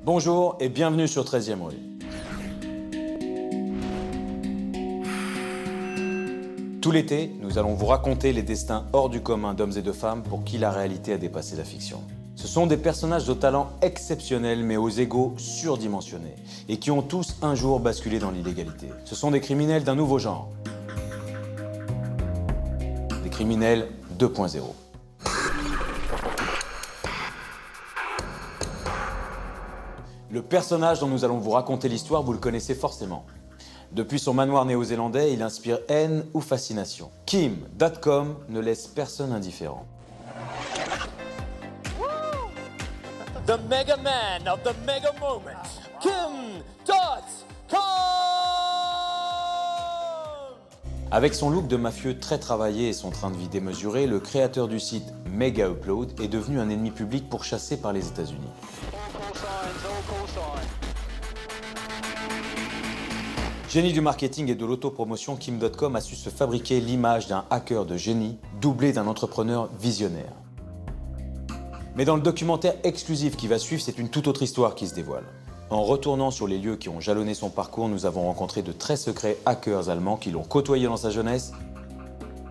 Bonjour et bienvenue sur 13e rue. Tout l'été, nous allons vous raconter les destins hors du commun d'hommes et de femmes pour qui la réalité a dépassé la fiction. Ce sont des personnages de talent exceptionnels mais aux égos surdimensionnés et qui ont tous un jour basculé dans l'illégalité. Ce sont des criminels d'un nouveau genre. Des criminels 2.0. Le personnage dont nous allons vous raconter l'histoire, vous le connaissez forcément. Depuis son manoir néo-zélandais, il inspire haine ou fascination. Kim.com ne laisse personne indifférent. The Mega Man of the Mega Moment, Kim.com. Avec son look de mafieux très travaillé et son train de vie démesuré, le créateur du site Mega Upload est devenu un ennemi public pourchassé par les États-Unis. Génie du marketing et de l'autopromotion, Kim.com a su se fabriquer l'image d'un hacker de génie doublé d'un entrepreneur visionnaire. Mais dans le documentaire exclusif qui va suivre, c'est une toute autre histoire qui se dévoile. En retournant sur les lieux qui ont jalonné son parcours, nous avons rencontré de très secrets hackers allemands qui l'ont côtoyé dans sa jeunesse,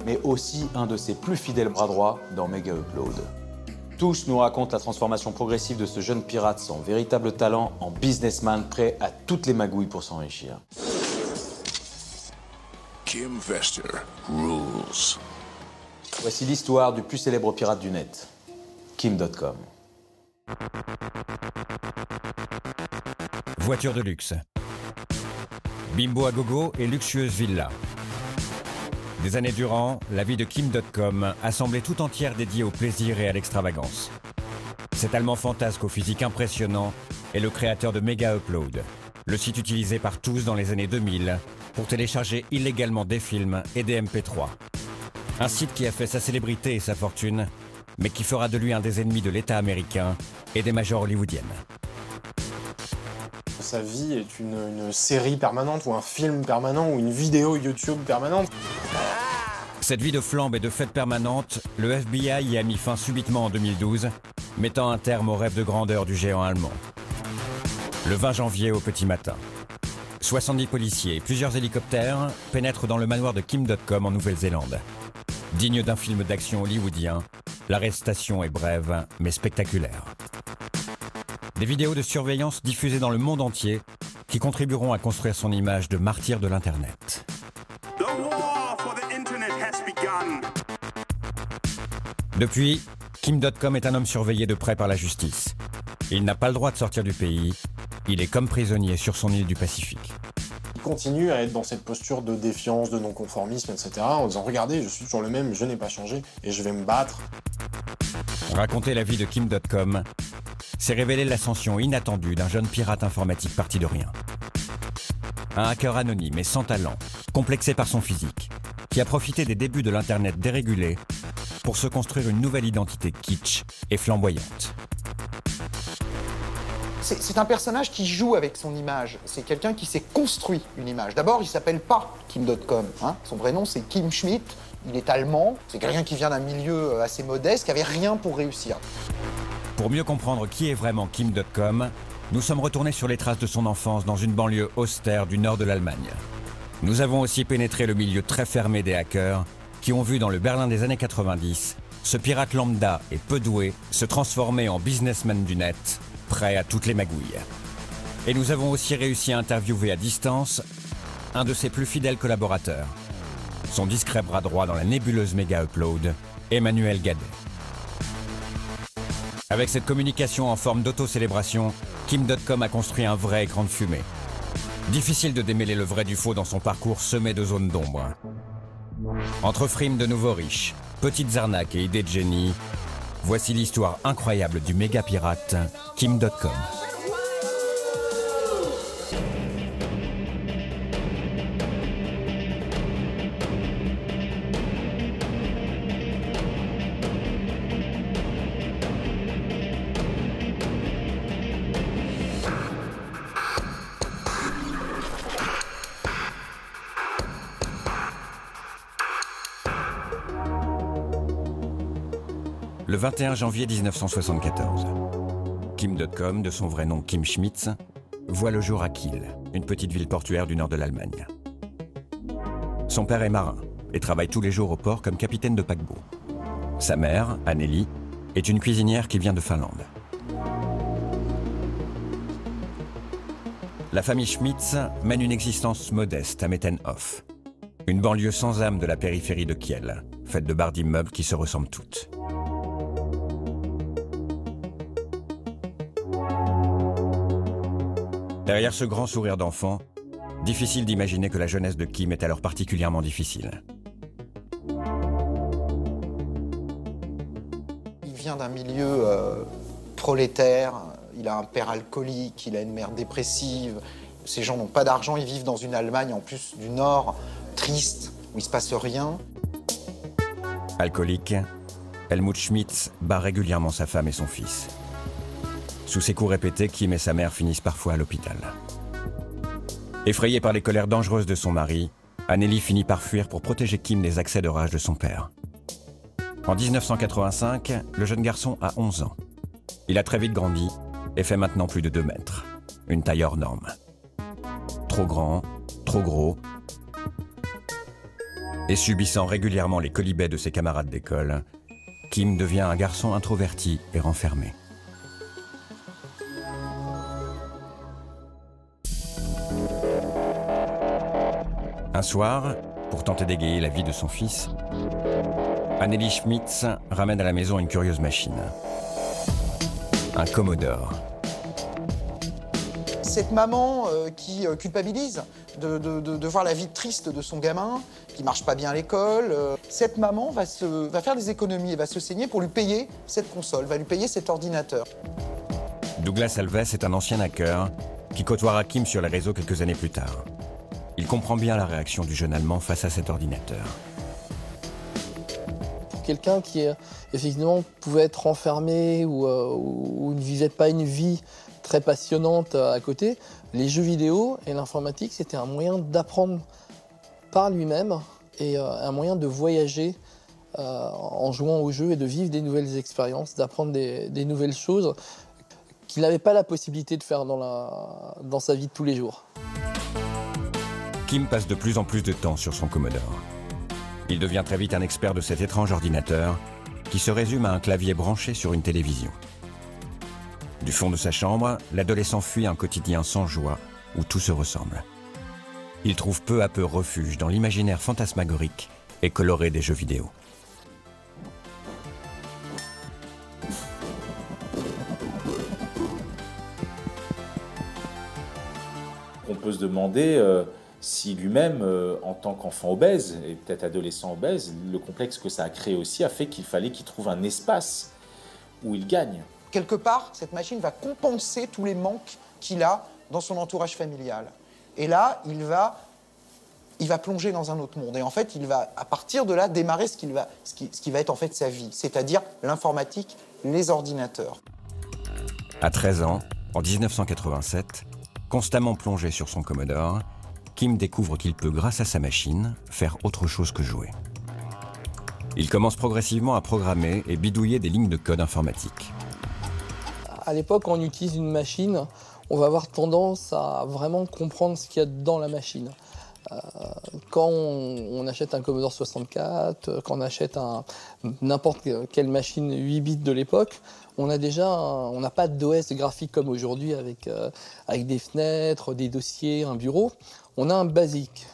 mais aussi un de ses plus fidèles bras droits dans Mega Upload. Tous nous racontent la transformation progressive de ce jeune pirate sans véritable talent en businessman prêt à toutes les magouilles pour s'enrichir. Kim Vester rules. Voici l'histoire du plus célèbre pirate du net, Kim.com. Voiture de luxe. Bimbo à gogo et luxueuse villa. Des années durant, la vie de Kim.com a semblé tout entière dédiée au plaisir et à l'extravagance. Cet Allemand fantasque au physique impressionnant est le créateur de Mega Upload, le site utilisé par tous dans les années 2000 pour télécharger illégalement des films et des MP3. Un site qui a fait sa célébrité et sa fortune, mais qui fera de lui un des ennemis de l'État américain et des majors hollywoodiennes. Sa vie est une série permanente ou un film permanent ou une vidéo YouTube permanente. Cette vie de flambe et de fête permanente, le FBI y a mis fin subitement en 2012, mettant un terme au rêve de grandeur du géant allemand. Le 20 janvier au petit matin, 70 policiers et plusieurs hélicoptères pénètrent dans le manoir de Kim.com en Nouvelle-Zélande. Digne d'un film d'action hollywoodien, l'arrestation est brève mais spectaculaire. Des vidéos de surveillance diffusées dans le monde entier qui contribueront à construire son image de martyr de l'Internet. Depuis, Kim.com est un homme surveillé de près par la justice. Il n'a pas le droit de sortir du pays. Il est comme prisonnier sur son île du Pacifique. Il continue à être dans cette posture de défiance, de non-conformisme, etc. en disant « Regardez, je suis toujours le même, je n'ai pas changé et je vais me battre ». Raconter la vie de Kim.com, c'est révéler l'ascension inattendue d'un jeune pirate informatique parti de rien. Un hacker anonyme et sans talent, complexé par son physique, qui a profité des débuts de l'Internet dérégulé pour se construire une nouvelle identité kitsch et flamboyante. C'est un personnage qui joue avec son image. C'est quelqu'un qui s'est construit une image. D'abord, il ne s'appelle pas Kim.com. Son vrai nom, c'est Kim Schmidt. Il est allemand. C'est quelqu'un qui vient d'un milieu assez modeste, qui n'avait rien pour réussir. Pour mieux comprendre qui est vraiment Kim.com, nous sommes retournés sur les traces de son enfance dans une banlieue austère du nord de l'Allemagne. Nous avons aussi pénétré le milieu très fermé des hackers qui ont vu dans le Berlin des années 90 ce pirate lambda et peu doué se transformer en businessman du net, prêt à toutes les magouilles. Et nous avons aussi réussi à interviewer à distance un de ses plus fidèles collaborateurs, son discret bras droit dans la nébuleuse Mega Upload, Emmanuel Gadet. Avec cette communication en forme d'auto-célébration, Kim.com a construit un vrai écran de fumée. Difficile de démêler le vrai du faux dans son parcours semé de zones d'ombre. Entre frimes de nouveaux riches, petites arnaques et idées de génie, voici l'histoire incroyable du méga pirate Kim.com. Le 21 janvier 1974. Kim.com, de son vrai nom Kim Schmitz, voit le jour à Kiel, une petite ville portuaire du nord de l'Allemagne. Son père est marin et travaille tous les jours au port comme capitaine de paquebot. Sa mère, Anneli, est une cuisinière qui vient de Finlande. La famille Schmitz mène une existence modeste à Mettenhof, une banlieue sans âme de la périphérie de Kiel, faite de barres d'immeubles qui se ressemblent toutes. Derrière ce grand sourire d'enfant, difficile d'imaginer que la jeunesse de Kim est alors particulièrement difficile. Il vient d'un milieu prolétaire, il a un père alcoolique, il a une mère dépressive. Ces gens n'ont pas d'argent, ils vivent dans une Allemagne en plus du Nord, triste, où il se passe rien. Alcoolique, Helmut Schmitz bat régulièrement sa femme et son fils. Sous ses coups répétés, Kim et sa mère finissent parfois à l'hôpital. Effrayée par les colères dangereuses de son mari, Anneli finit par fuir pour protéger Kim des accès de rage de son père. En 1985, le jeune garçon a 11 ans. Il a très vite grandi et fait maintenant plus de 2 mètres. Une taille hors norme. Trop grand, trop gros. Et subissant régulièrement les quolibets de ses camarades d'école, Kim devient un garçon introverti et renfermé. Un soir, pour tenter d'égayer la vie de son fils, Anneli Schmitz ramène à la maison une curieuse machine. Un Commodore. Cette maman qui culpabilise de voir la vie triste de son gamin, qui marche pas bien à l'école, cette maman va faire des économies et va se saigner pour lui payer cette console, va lui payer cet ordinateur. Douglas Alves est un ancien hacker qui côtoiera Kim sur les réseaux quelques années plus tard. Il comprend bien la réaction du jeune Allemand face à cet ordinateur. Pour quelqu'un qui, effectivement, pouvait être enfermé ou ne vivait pas une vie très passionnante à côté, les jeux vidéo et l'informatique, c'était un moyen d'apprendre par lui-même et un moyen de voyager en jouant aux jeux et de vivre des nouvelles expériences, d'apprendre des nouvelles choses qu'il n'avait pas la possibilité de faire dans sa vie de tous les jours. Kim passe de plus en plus de temps sur son Commodore. Il devient très vite un expert de cet étrange ordinateur qui se résume à un clavier branché sur une télévision. Du fond de sa chambre, l'adolescent fuit un quotidien sans joie où tout se ressemble. Il trouve peu à peu refuge dans l'imaginaire fantasmagorique et coloré des jeux vidéo. On peut se demander si lui-même, en tant qu'enfant obèse, et peut-être adolescent obèse, le complexe que ça a créé aussi a fait qu'il fallait qu'il trouve un espace où il gagne. Quelque part, cette machine va compenser tous les manques qu'il a dans son entourage familial. Et là, il va plonger dans un autre monde. Et en fait, il va, à partir de là, démarrer ce qui va être en fait sa vie, c'est-à-dire l'informatique, les ordinateurs. À 13 ans, en 1987, constamment plongé sur son Commodore, Kim découvre qu'il peut, grâce à sa machine, faire autre chose que jouer. Il commence progressivement à programmer et bidouiller des lignes de code informatique. À l'époque, quand on utilise une machine, on va avoir tendance à vraiment comprendre ce qu'il y a dans la machine. Quand on achète un Commodore 64, quand on achète n'importe quelle machine 8 bits de l'époque, on n'a pas d'OS graphique comme aujourd'hui avec des fenêtres, des dossiers, un bureau. On a un BASIC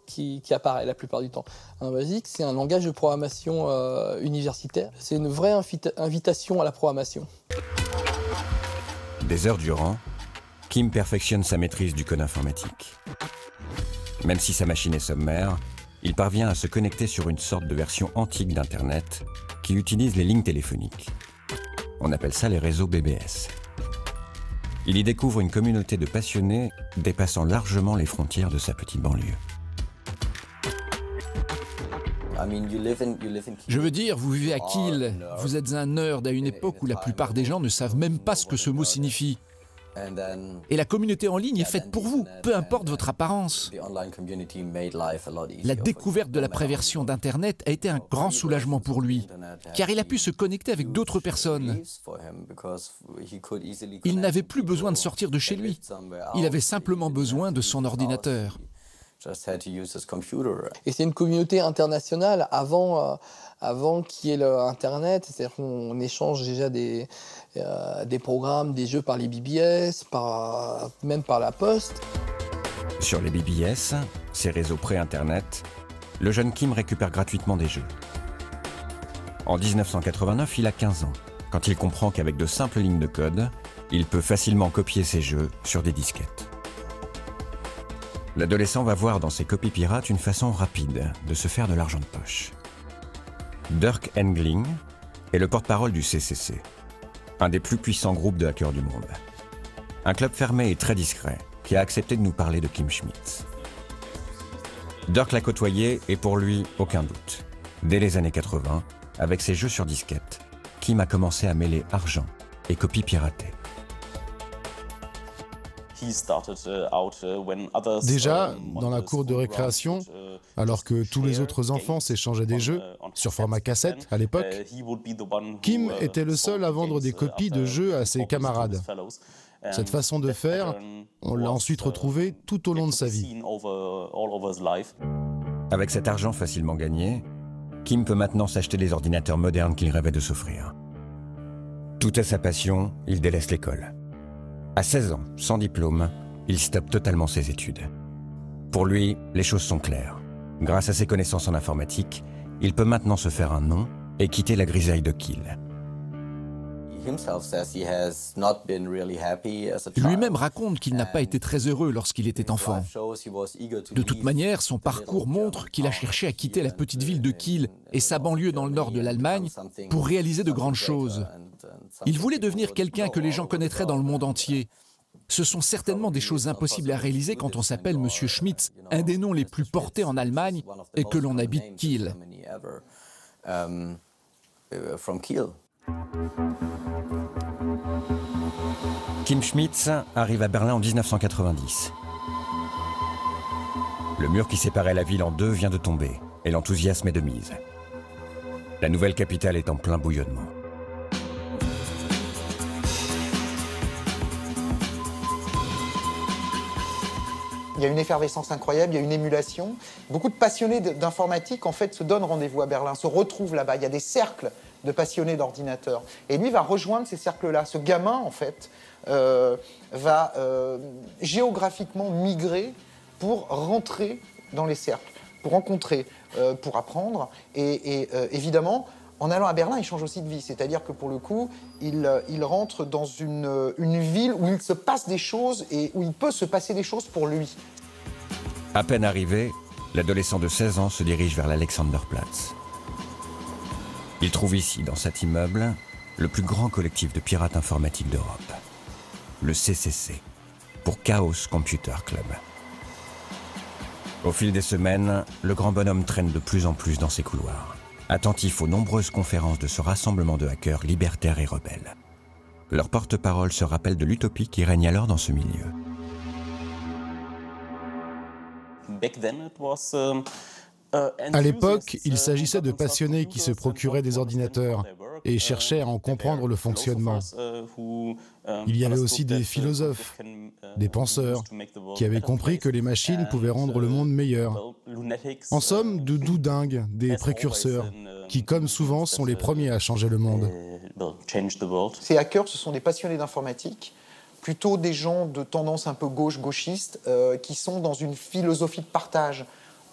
qui apparaît la plupart du temps. Un BASIC, c'est un langage de programmation universitaire. C'est une vraie invitation à la programmation. Des heures durant, Kim perfectionne sa maîtrise du code informatique. Même si sa machine est sommaire, il parvient à se connecter sur une sorte de version antique d'Internet qui utilise les lignes téléphoniques. On appelle ça les réseaux BBS. Il y découvre une communauté de passionnés dépassant largement les frontières de sa petite banlieue. Je veux dire, vous vivez à Kiel, vous êtes un nerd à une époque où la plupart des gens ne savent même pas ce que ce mot signifie. Et la communauté en ligne est faite pour vous, peu importe votre apparence. La découverte de la préversion d'Internet a été un grand soulagement pour lui, car il a pu se connecter avec d'autres personnes. Il n'avait plus besoin de sortir de chez lui. Il avait simplement besoin de son ordinateur. Et c'est une communauté internationale avant qu'il y ait l'Internet. C'est-à-dire qu'on échange déjà des programmes, des jeux par les BBS, même par la poste. Sur les BBS, ces réseaux pré-Internet, le jeune Kim récupère gratuitement des jeux. En 1989, il a 15 ans, quand il comprend qu'avec de simples lignes de code, il peut facilement copier ses jeux sur des disquettes. L'adolescent va voir dans ces copies pirates une façon rapide de se faire de l'argent de poche. Dirk Engling est le porte-parole du CCC, un des plus puissants groupes de hackers du monde. Un club fermé et très discret qui a accepté de nous parler de Kim Schmidt. Dirk l'a côtoyé et pour lui, aucun doute. Dès les années 80, avec ses jeux sur disquette, Kim a commencé à mêler argent et copies piratées. Déjà, dans la cour de récréation, alors que tous les autres enfants s'échangeaient des jeux, sur format cassette à l'époque, Kim était le seul à vendre des copies de jeux à ses camarades. Cette façon de faire, on l'a ensuite retrouvée tout au long de sa vie. Avec cet argent facilement gagné, Kim peut maintenant s'acheter des ordinateurs modernes qu'il rêvait de s'offrir. Tout à sa passion, il délaisse l'école. À 16 ans, sans diplôme, il stoppe totalement ses études. Pour lui, les choses sont claires. Grâce à ses connaissances en informatique, il peut maintenant se faire un nom et quitter la grisaille de Kiel. Lui-même raconte qu'il n'a pas été très heureux lorsqu'il était enfant. De toute manière, son parcours montre qu'il a cherché à quitter la petite ville de Kiel et sa banlieue dans le nord de l'Allemagne pour réaliser de grandes choses. Il voulait devenir quelqu'un que les gens connaîtraient dans le monde entier. Ce sont certainement des choses impossibles à réaliser quand on s'appelle Monsieur Schmidt, un des noms les plus portés en Allemagne, et que l'on habite Kiel. Kim Schmidt arrive à Berlin en 1990. Le mur qui séparait la ville en deux vient de tomber, et l'enthousiasme est de mise. La nouvelle capitale est en plein bouillonnement. Il y a une effervescence incroyable, il y a une émulation. Beaucoup de passionnés d'informatique, en fait, se donnent rendez-vous à Berlin, se retrouvent là-bas. Il y a des cercles de passionnés d'ordinateurs. Et lui va rejoindre ces cercles-là. Ce gamin, en fait, va géographiquement migrer pour rentrer dans les cercles, pour rencontrer, pour apprendre. Et évidemment, en allant à Berlin, il change aussi de vie. C'est-à-dire que pour le coup, il rentre dans une ville où il se passe des choses et où il peut se passer des choses pour lui. À peine arrivé, l'adolescent de 16 ans se dirige vers l'Alexanderplatz. Il trouve ici, dans cet immeuble, le plus grand collectif de pirates informatiques d'Europe. Le CCC, pour Chaos Computer Club. Au fil des semaines, le grand bonhomme traîne de plus en plus dans ses couloirs, attentif aux nombreuses conférences de ce rassemblement de hackers libertaires et rebelles. Leur porte-parole se rappelle de l'utopie qui règne alors dans ce milieu. À l'époque, il s'agissait de passionnés qui se procuraient des ordinateurs et cherchaient à en comprendre le fonctionnement. Il y avait aussi des philosophes, des penseurs, qui avaient compris que les machines pouvaient rendre le monde meilleur. En somme, de doux dingues, des précurseurs, qui, comme souvent, sont les premiers à changer le monde. Ces hackers, ce sont des passionnés d'informatique, plutôt des gens de tendance un peu gauchiste, qui sont dans une philosophie de partage.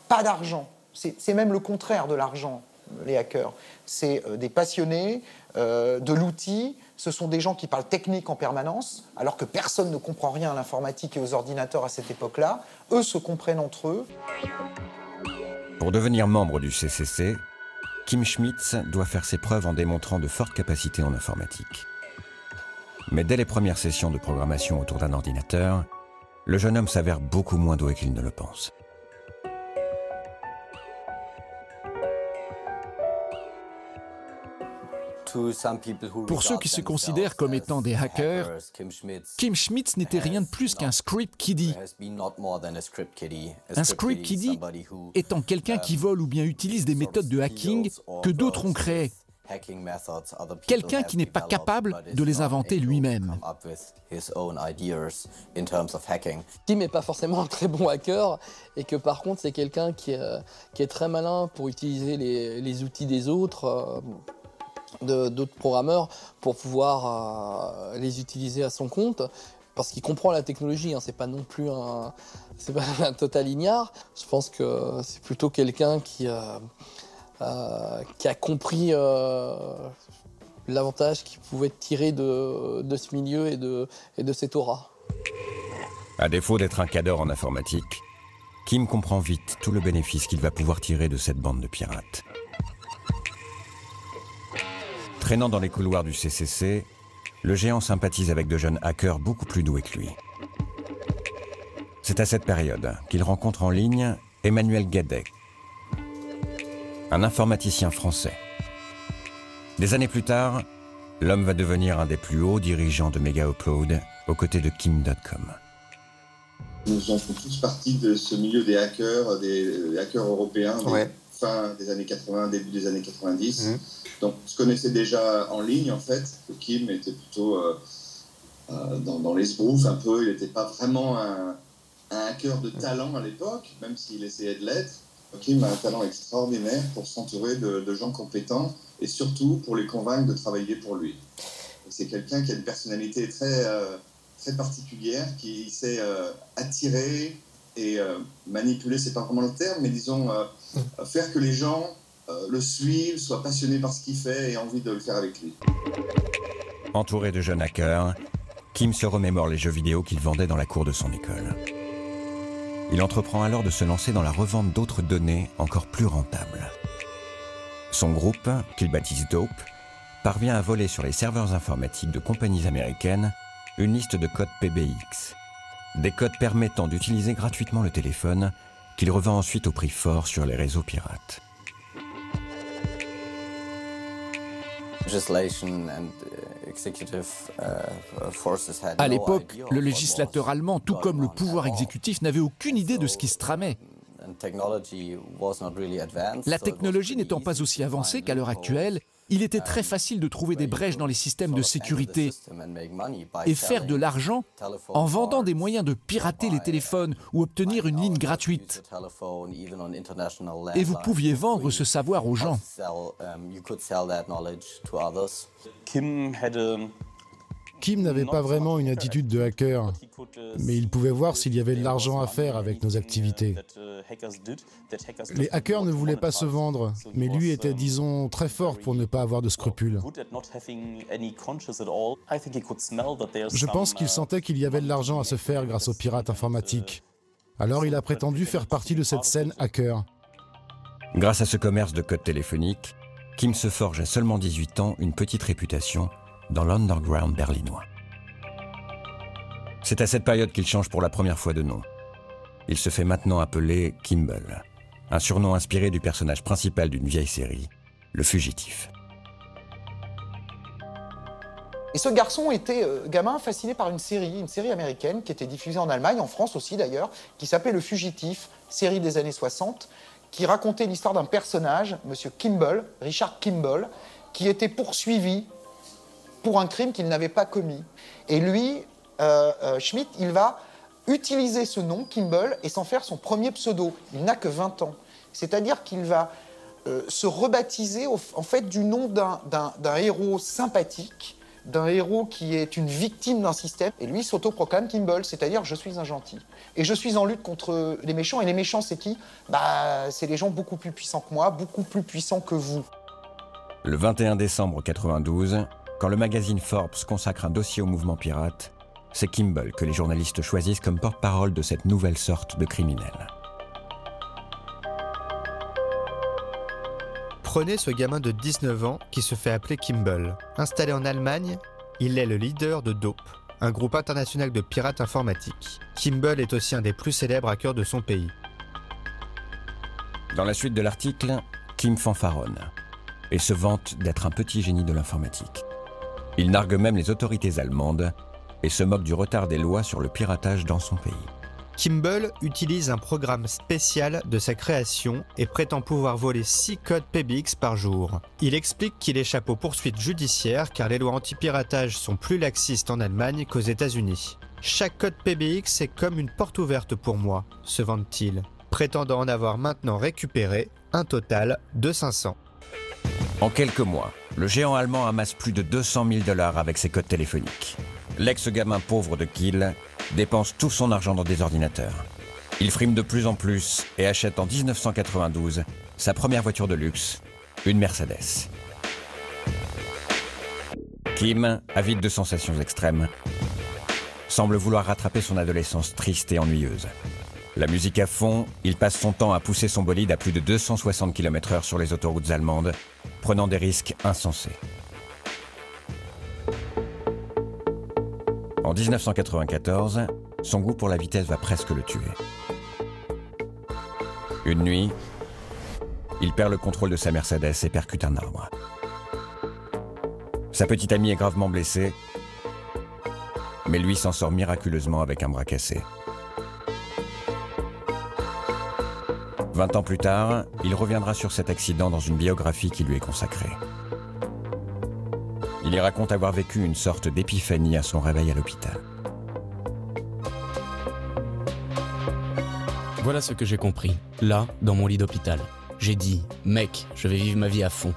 Pas d'argent. C'est même le contraire de l'argent, les hackers. C'est des passionnés de l'outil. Ce sont des gens qui parlent technique en permanence, alors que personne ne comprend rien à l'informatique et aux ordinateurs à cette époque-là. Eux se comprennent entre eux. Pour devenir membre du CCC, Kim Schmidt doit faire ses preuves en démontrant de fortes capacités en informatique. Mais dès les premières sessions de programmation autour d'un ordinateur, le jeune homme s'avère beaucoup moins doué qu'il ne le pense. Pour ceux qui se considèrent comme étant des hackers, Kim Schmidt n'était rien de plus qu'un script kiddie. Un script kiddie étant quelqu'un qui vole ou bien utilise des méthodes de hacking que d'autres ont créées. Quelqu'un qui n'est pas capable de les inventer lui-même. Kim n'est pas forcément un très bon hacker et que par contre c'est quelqu'un qui est très malin pour utiliser les outils des autres, d'autres programmeurs, pour pouvoir les utiliser à son compte. Parce qu'il comprend la technologie, hein, c'est pas non plus un total ignare. Je pense que c'est plutôt quelqu'un qui a compris l'avantage qu'il pouvait tirer de ce milieu et de cette aura. À défaut d'être un cadre en informatique, Kim comprend vite tout le bénéfice qu'il va pouvoir tirer de cette bande de pirates. Traînant dans les couloirs du CCC, le géant sympathise avec de jeunes hackers beaucoup plus doués que lui. C'est à cette période qu'il rencontre en ligne Emmanuel Guédet, un informaticien français. Des années plus tard, l'homme va devenir un des plus hauts dirigeants de Mega Upload aux côtés de Kim.com. Nous en faisons tous partie de ce milieu des hackers européens, fin des années 80, début des années 90. Donc, on se connaissait déjà en ligne, en fait. Kim était plutôt dans l'esbrouf un peu. Il n'était pas vraiment un hacker de talent à l'époque, même s'il essayait de l'être. Kim a un talent extraordinaire pour s'entourer de gens compétents et surtout pour les convaincre de travailler pour lui. C'est quelqu'un qui a une personnalité très particulière, qui sait attirer et manipuler, c'est pas vraiment le terme, mais disons faire que les gens le suivent, soient passionnés par ce qu'il fait et aient envie de le faire avec lui. Entouré de jeunes hackers, Kim se remémore les jeux vidéo qu'il vendait dans la cour de son école. Il entreprend alors de se lancer dans la revente d'autres données encore plus rentables. Son groupe, qu'il baptise Dope, parvient à voler sur les serveurs informatiques de compagnies américaines une liste de codes PBX. Des codes permettant d'utiliser gratuitement le téléphone qu'il revend ensuite au prix fort sur les réseaux pirates. À l'époque, le législateur allemand, tout comme le pouvoir exécutif, n'avait aucune idée de ce qui se tramait. La technologie n'étant pas aussi avancée qu'à l'heure actuelle, il était très facile de trouver des brèches dans les systèmes de sécurité et faire de l'argent en vendant des moyens de pirater les téléphones ou obtenir une ligne gratuite. Et vous pouviez vendre ce savoir aux gens. Kim n'avait pas vraiment une attitude de hacker, mais il pouvait voir s'il y avait de l'argent à faire avec nos activités. Les hackers ne voulaient pas se vendre, mais lui était, disons, très fort pour ne pas avoir de scrupules. Je pense qu'il sentait qu'il y avait de l'argent à se faire grâce aux pirates informatiques. Alors il a prétendu faire partie de cette scène hacker. Grâce à ce commerce de codes téléphoniques, Kim se forge à seulement 18 ans une petite réputation dans l'underground berlinois. C'est à cette période qu'il change pour la première fois de nom. Il se fait maintenant appeler Kimble, un surnom inspiré du personnage principal d'une vieille série, Le Fugitif. Et ce garçon était gamin fasciné par une série américaine qui était diffusée en Allemagne, en France aussi d'ailleurs, qui s'appelait Le Fugitif, série des années 60, qui racontait l'histoire d'un personnage, Monsieur Kimble, Richard Kimble, qui était poursuivi pour un crime qu'il n'avait pas commis. Et lui, Schmidt, il va utiliser ce nom, Kimble, et s'en faire son premier pseudo. Il n'a que 20 ans. C'est-à-dire qu'il va se rebaptiser en fait du nom d'un héros sympathique, d'un héros qui est une victime d'un système. Et lui s'autoproclame Kimble, c'est-à-dire je suis un gentil. Et je suis en lutte contre les méchants. Et les méchants, c'est qui? C'est les gens beaucoup plus puissants que moi, beaucoup plus puissants que vous. Le 21 décembre 92, quand le magazine Forbes consacre un dossier au mouvement pirate, c'est Kimble que les journalistes choisissent comme porte-parole de cette nouvelle sorte de criminel. Prenez ce gamin de 19 ans qui se fait appeler Kimble. Installé en Allemagne, il est le leader de Dope, un groupe international de pirates informatiques. Kimble est aussi un des plus célèbres hackers de son pays. Dans la suite de l'article, Kim fanfaronne. et se vante d'être un petit génie de l'informatique. Il nargue même les autorités allemandes et se moque du retard des lois sur le piratage dans son pays. Kimball utilise un programme spécial de sa création et prétend pouvoir voler 6 codes PBX par jour. Il explique qu'il échappe aux poursuites judiciaires car les lois anti-piratage sont plus laxistes en Allemagne qu'aux États-Unis. Chaque code PBX est comme une porte ouverte pour moi, se vante-t-il, prétendant en avoir maintenant récupéré un total de 500. En quelques mois, le géant allemand amasse plus de 200 000 $ avec ses codes téléphoniques. L'ex-gamin pauvre de Kiel dépense tout son argent dans des ordinateurs. Il frime de plus en plus et achète en 1992 sa première voiture de luxe, une Mercedes. Kim, avide de sensations extrêmes, semble vouloir rattraper son adolescence triste et ennuyeuse. La musique à fond, il passe son temps à pousser son bolide à plus de 260 km/h sur les autoroutes allemandes, prenant des risques insensés. En 1994, son goût pour la vitesse va presque le tuer. Une nuit, il perd le contrôle de sa Mercedes et percute un arbre. Sa petite amie est gravement blessée, mais lui s'en sort miraculeusement avec un bras cassé. 20 ans plus tard, il reviendra sur cet accident dans une biographie qui lui est consacrée. Il y raconte avoir vécu une sorte d'épiphanie à son réveil à l'hôpital. Voilà ce que j'ai compris, là, dans mon lit d'hôpital. J'ai dit, mec, je vais vivre ma vie à fond.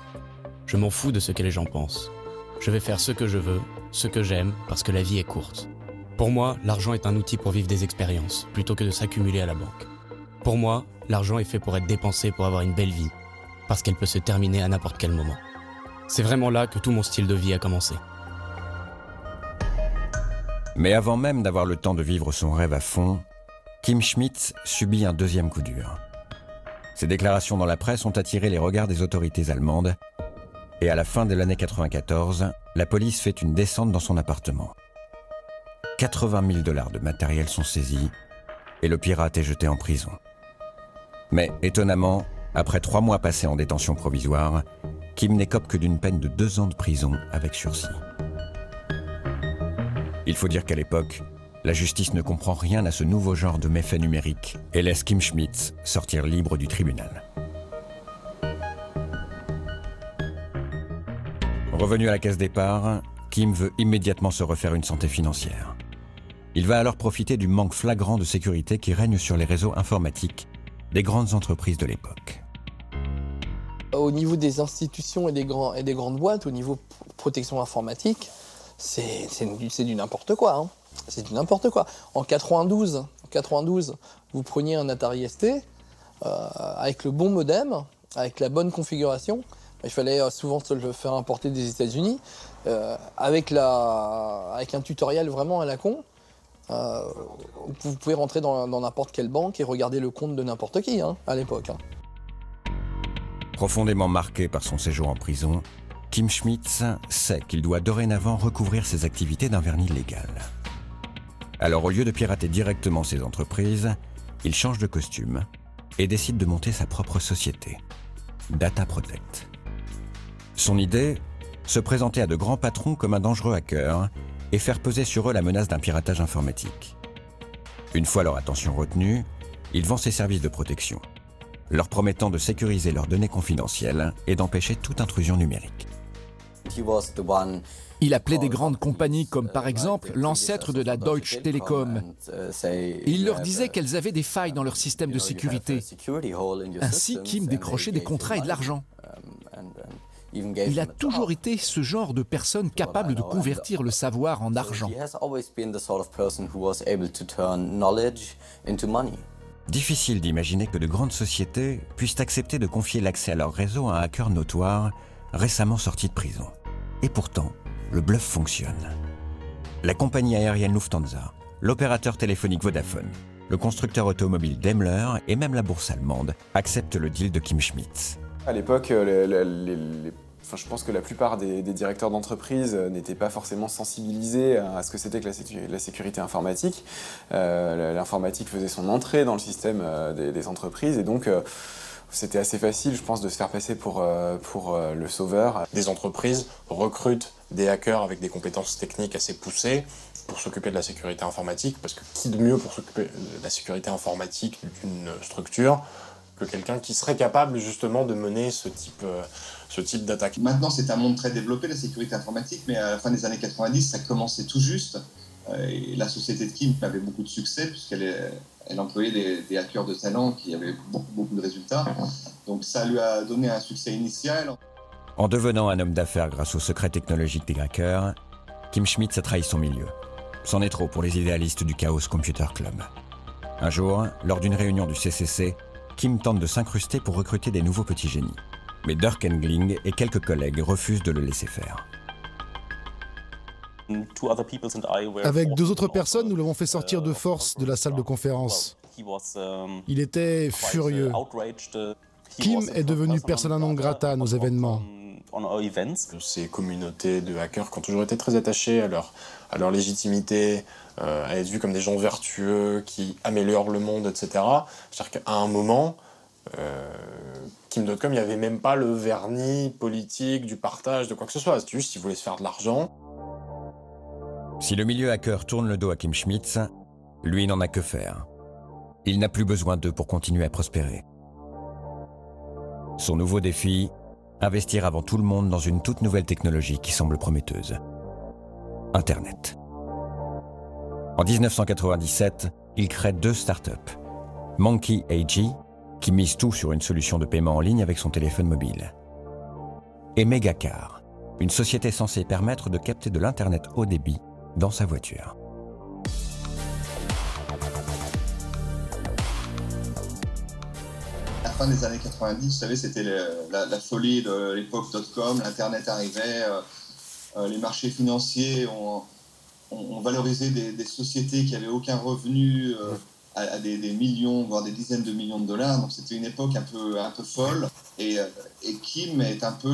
Je m'en fous de ce que les gens pensent. Je vais faire ce que je veux, ce que j'aime, parce que la vie est courte. Pour moi, l'argent est un outil pour vivre des expériences, plutôt que de s'accumuler à la banque. Pour moi, l'argent est fait pour être dépensé pour avoir une belle vie, parce qu'elle peut se terminer à n'importe quel moment. C'est vraiment là que tout mon style de vie a commencé. Mais avant même d'avoir le temps de vivre son rêve à fond, Kim Schmidt subit un deuxième coup dur. Ses déclarations dans la presse ont attiré les regards des autorités allemandes, et à la fin de l'année 94, la police fait une descente dans son appartement. 80 000 $ de matériel sont saisis, et le pirate est jeté en prison. Mais étonnamment, après 3 mois passés en détention provisoire, Kim n'écope que d'une peine de 2 ans de prison avec sursis. Il faut dire qu'à l'époque, la justice ne comprend rien à ce nouveau genre de méfaits numériques et laisse Kim Schmidt sortir libre du tribunal. Revenu à la case départ, Kim veut immédiatement se refaire une santé financière. Il va alors profiter du manque flagrant de sécurité qui règne sur les réseaux informatiques des grandes entreprises de l'époque. Au niveau des institutions et des grandes boîtes, au niveau protection informatique, c'est du n'importe quoi. Hein. C'est du n'importe quoi. En 92, vous preniez un Atari ST avec le bon modem, avec la bonne configuration. Il fallait souvent se le faire importer des États-Unis, avec un tutoriel vraiment à la con. Vous pouvez rentrer dans n'importe quelle banque et regarder le compte de n'importe qui, hein, à l'époque. Hein. Profondément marqué par son séjour en prison, Kim Schmidt sait qu'il doit dorénavant recouvrir ses activités d'un vernis légal. Alors au lieu de pirater directement ses entreprises, il change de costume et décide de monter sa propre société, Data Protect. Son idée, se présenter à de grands patrons comme un dangereux hacker et faire peser sur eux la menace d'un piratage informatique. Une fois leur attention retenue, il vend ses services de protection, leur promettant de sécuriser leurs données confidentielles et d'empêcher toute intrusion numérique. Il appelait des grandes compagnies comme par exemple l'ancêtre de la Deutsche Telekom. Et il leur disait qu'elles avaient des failles dans leur système de sécurité. Ainsi, Kim décrochait des contrats et de l'argent. Il a toujours été ce genre de personne capable de convertir le savoir en argent. Difficile d'imaginer que de grandes sociétés puissent accepter de confier l'accès à leur réseau à un hacker notoire récemment sorti de prison. Et pourtant, le bluff fonctionne. La compagnie aérienne Lufthansa, l'opérateur téléphonique Vodafone, le constructeur automobile Daimler et même la bourse allemande acceptent le deal de Kim Schmidt. À l'époque, je pense que la plupart des directeurs d'entreprise n'étaient pas forcément sensibilisés à ce que c'était que la sécurité informatique. L'informatique faisait son entrée dans le système des entreprises et donc C'était assez facile, je pense, de se faire passer pour le sauveur. Des entreprises recrutent des hackers avec des compétences techniques assez poussées pour s'occuper de la sécurité informatique, parce que qui de mieux pour s'occuper de la sécurité informatique d'une structure que quelqu'un qui serait capable justement de mener ce type d'attaque. Maintenant, c'est un monde très développé, la sécurité informatique, mais à la fin des années 90, ça commençait tout juste. Et la société de Kim avait beaucoup de succès, puisqu'elle employait des hackers de talent qui avaient beaucoup de résultats. Donc ça lui a donné un succès initial. En devenant un homme d'affaires grâce aux secrets technologiques des hackers, Kim Schmidt a trahi son milieu. C'en est trop pour les idéalistes du Chaos Computer Club. Un jour, lors d'une réunion du CCC, Kim tente de s'incruster pour recruter des nouveaux petits génies. Mais Dirk Engling et quelques collègues refusent de le laisser faire. Avec 2 autres personnes, nous l'avons fait sortir de force de la salle de conférence. Il était furieux. Kim est devenu persona non grata à nos événements. Ces communautés de hackers qui ont toujours été très attachées à leur légitimité, à être vus comme des gens vertueux qui améliorent le monde, etc. C'est-à-dire qu'à un moment, Kim.com, il n'y avait même pas le vernis politique, du partage, de quoi que ce soit. C'était juste qu'ils voulaient se faire de l'argent. Si le milieu hacker tourne le dos à Kim Schmidt, lui n'en a que faire. Il n'a plus besoin d'eux pour continuer à prospérer. Son nouveau défi, investir avant tout le monde dans une toute nouvelle technologie qui semble prometteuse. Internet. En 1997, il crée 2 startups. Monkey AG, qui mise tout sur une solution de paiement en ligne avec son téléphone mobile. Et Megacar, une société censée permettre de capter de l'Internet haut débit dans sa voiture. À la fin des années 90, vous savez, c'était la folie de l'époque .com, l'Internet arrivait, les marchés financiers ont valorisé des sociétés qui n'avaient aucun revenu à des millions, voire des dizaines de millions de dollars. Donc c'était une époque un peu folle. Et Kim est un peu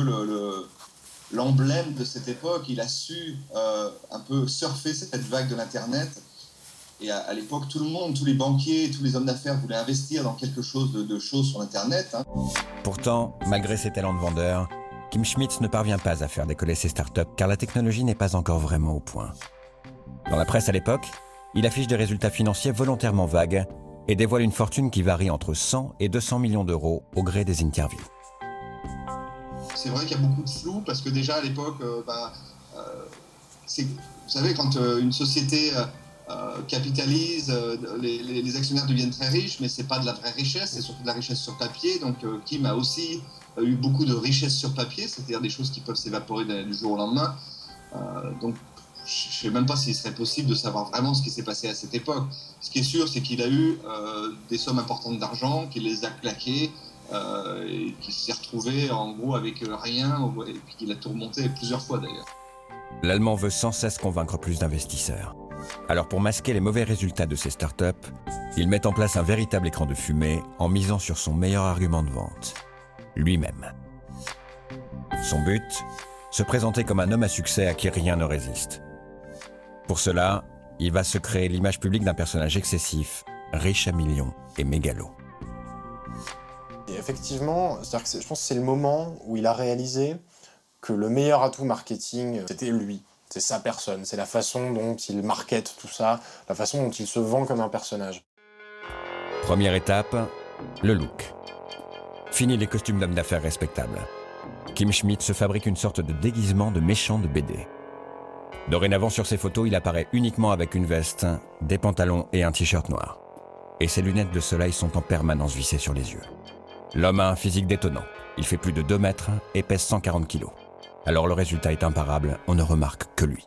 l'emblème de cette époque. Il a su un peu surfer cette vague de l'Internet. Et à l'époque, tout le monde, tous les banquiers, tous les hommes d'affaires voulaient investir dans quelque chose de choses sur l'Internet. Pourtant, malgré ses talents de vendeur, Kim Schmidt ne parvient pas à faire décoller ses startups car la technologie n'est pas encore vraiment au point. Dans la presse à l'époque, il affiche des résultats financiers volontairement vagues et dévoile une fortune qui varie entre 100 et 200 millions d'euros au gré des interviews. C'est vrai qu'il y a beaucoup de flou parce que déjà à l'époque, vous savez, quand une société capitalise, les actionnaires deviennent très riches, mais c'est pas de la vraie richesse, c'est surtout de la richesse sur papier. Donc Kim a aussi eu beaucoup de richesse sur papier, c'est-à-dire des choses qui peuvent s'évaporer du jour au lendemain. Donc je ne sais même pas s'il serait possible de savoir vraiment ce qui s'est passé à cette époque. Ce qui est sûr, c'est qu'il a eu des sommes importantes d'argent, qu'il les a claquées, et qu'il s'est retrouvé en gros avec rien, et puis qu'il a tout remonté plusieurs fois d'ailleurs. L'Allemand veut sans cesse convaincre plus d'investisseurs. Alors pour masquer les mauvais résultats de ses startups, il met en place un véritable écran de fumée en misant sur son meilleur argument de vente, lui-même. Son but, se présenter comme un homme à succès à qui rien ne résiste. Pour cela, il va se créer l'image publique d'un personnage excessif, riche à millions et mégalo. Et effectivement, je pense que c'est le moment où il a réalisé que le meilleur atout marketing, c'était lui. C'est sa personne, c'est la façon dont il markete tout ça, la façon dont il se vend comme un personnage. Première étape, le look. Fini les costumes d'hommes d'affaires respectables. Kim Schmidt se fabrique une sorte de déguisement de méchant de BD. Dorénavant sur ses photos, il apparaît uniquement avec une veste, des pantalons et un t-shirt noir. Et ses lunettes de soleil sont en permanence vissées sur les yeux. L'homme a un physique détonnant. Il fait plus de 2 mètres et pèse 140 kilos. Alors le résultat est imparable, on ne remarque que lui.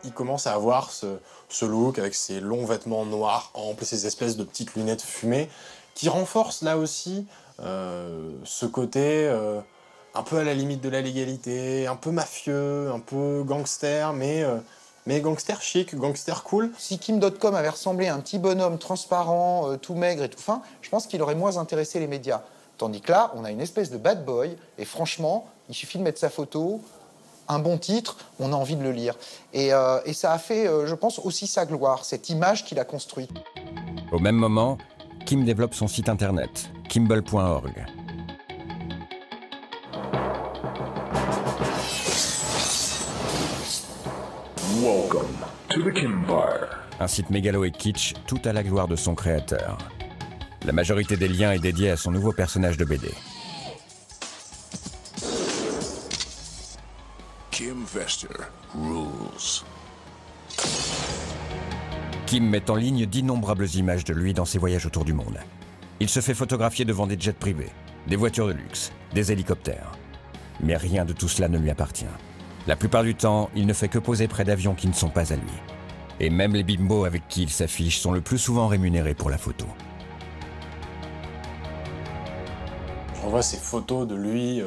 Il commence à avoir ce look avec ses longs vêtements noirs amples et ces espèces de petites lunettes fumées qui renforcent là aussi ce côté un peu à la limite de la légalité, un peu mafieux, un peu gangster, mais gangster chic, gangster cool. Si Kim.com avait ressemblé à un petit bonhomme transparent, tout maigre et tout fin, je pense qu'il aurait moins intéressé les médias. Tandis que là, on a une espèce de bad boy, et franchement, il suffit de mettre sa photo, un bon titre, on a envie de le lire. Et ça a fait, je pense, aussi sa gloire, cette image qu'il a construite. Au même moment, Kim développe son site internet, Kimball.org. Welcome to the Kimpire. Un site mégalo et kitsch, tout à la gloire de son créateur. La majorité des liens est dédiée à son nouveau personnage de BD. Kim Vester rules. Kim met en ligne d'innombrables images de lui dans ses voyages autour du monde. Il se fait photographier devant des jets privés, des voitures de luxe, des hélicoptères. Mais rien de tout cela ne lui appartient. La plupart du temps, il ne fait que poser près d'avions qui ne sont pas à lui. Et même les bimbos avec qui il s'affiche sont le plus souvent rémunérés pour la photo. On voit ces photos de lui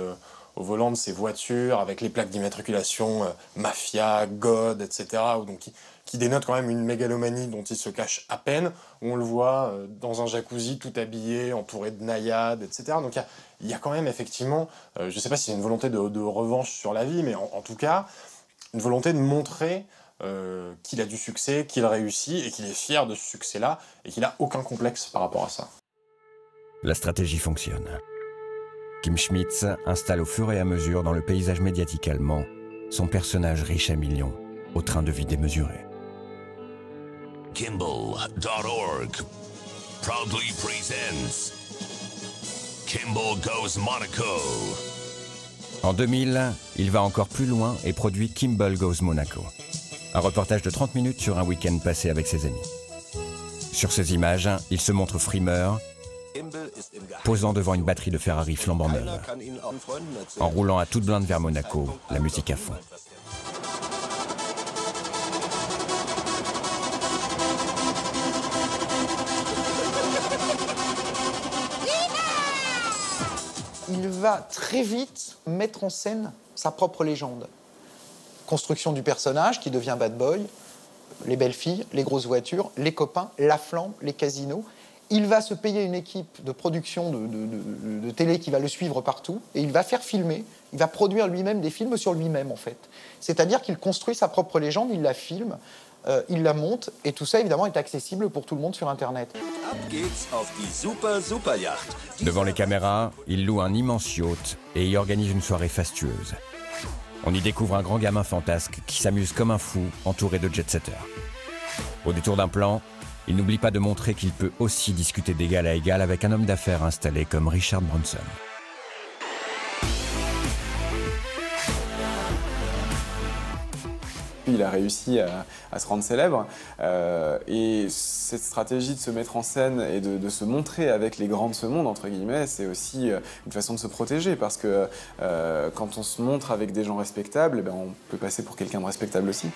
au volant de ses voitures avec les plaques d'immatriculation Mafia, God, etc. Donc, qui dénotent quand même une mégalomanie dont il se cache à peine. Où on le voit dans un jacuzzi tout habillé, entouré de naïades, etc. Donc il y a quand même effectivement, je ne sais pas si c'est une volonté de revanche sur la vie, mais en tout cas, une volonté de montrer qu'il a du succès, qu'il réussit et qu'il est fier de ce succès-là et qu'il n'a aucun complexe par rapport à ça. La stratégie fonctionne. Kim Schmitz installe au fur et à mesure dans le paysage médiatique allemand son personnage riche à millions, au train de vie démesuré. Kimball.org proudly presents Kimball Goes Monaco. En 2000, il va encore plus loin et produit Kimball Goes Monaco. Un reportage de 30 minutes sur un week-end passé avec ses amis. Sur ces images, il se montre frimeur, posant devant une batterie de Ferrari flambant neuve, en roulant à toute blinde vers Monaco, la musique à fond. Il va très vite mettre en scène sa propre légende. Construction du personnage qui devient bad boy, les belles filles, les grosses voitures, les copains, la flamme, les casinos. Il va se payer une équipe de production de télé qui va le suivre partout et il va faire filmer, il va produire lui-même des films sur lui-même en fait. C'est-à-dire qu'il construit sa propre légende, il la filme, il la monte et tout ça évidemment est accessible pour tout le monde sur Internet. Devant les caméras, il loue un immense yacht et y organise une soirée fastueuse. On y découvre un grand gamin fantasque qui s'amuse comme un fou entouré de jet-setters. Au détour d'un plan, il n'oublie pas de montrer qu'il peut aussi discuter d'égal à égal avec un homme d'affaires installé comme Richard Branson. Il a réussi à se rendre célèbre et cette stratégie de se mettre en scène et de se montrer avec les grands de ce monde, entre guillemets, c'est aussi une façon de se protéger parce que quand on se montre avec des gens respectables, eh ben, on peut passer pour quelqu'un de respectable aussi.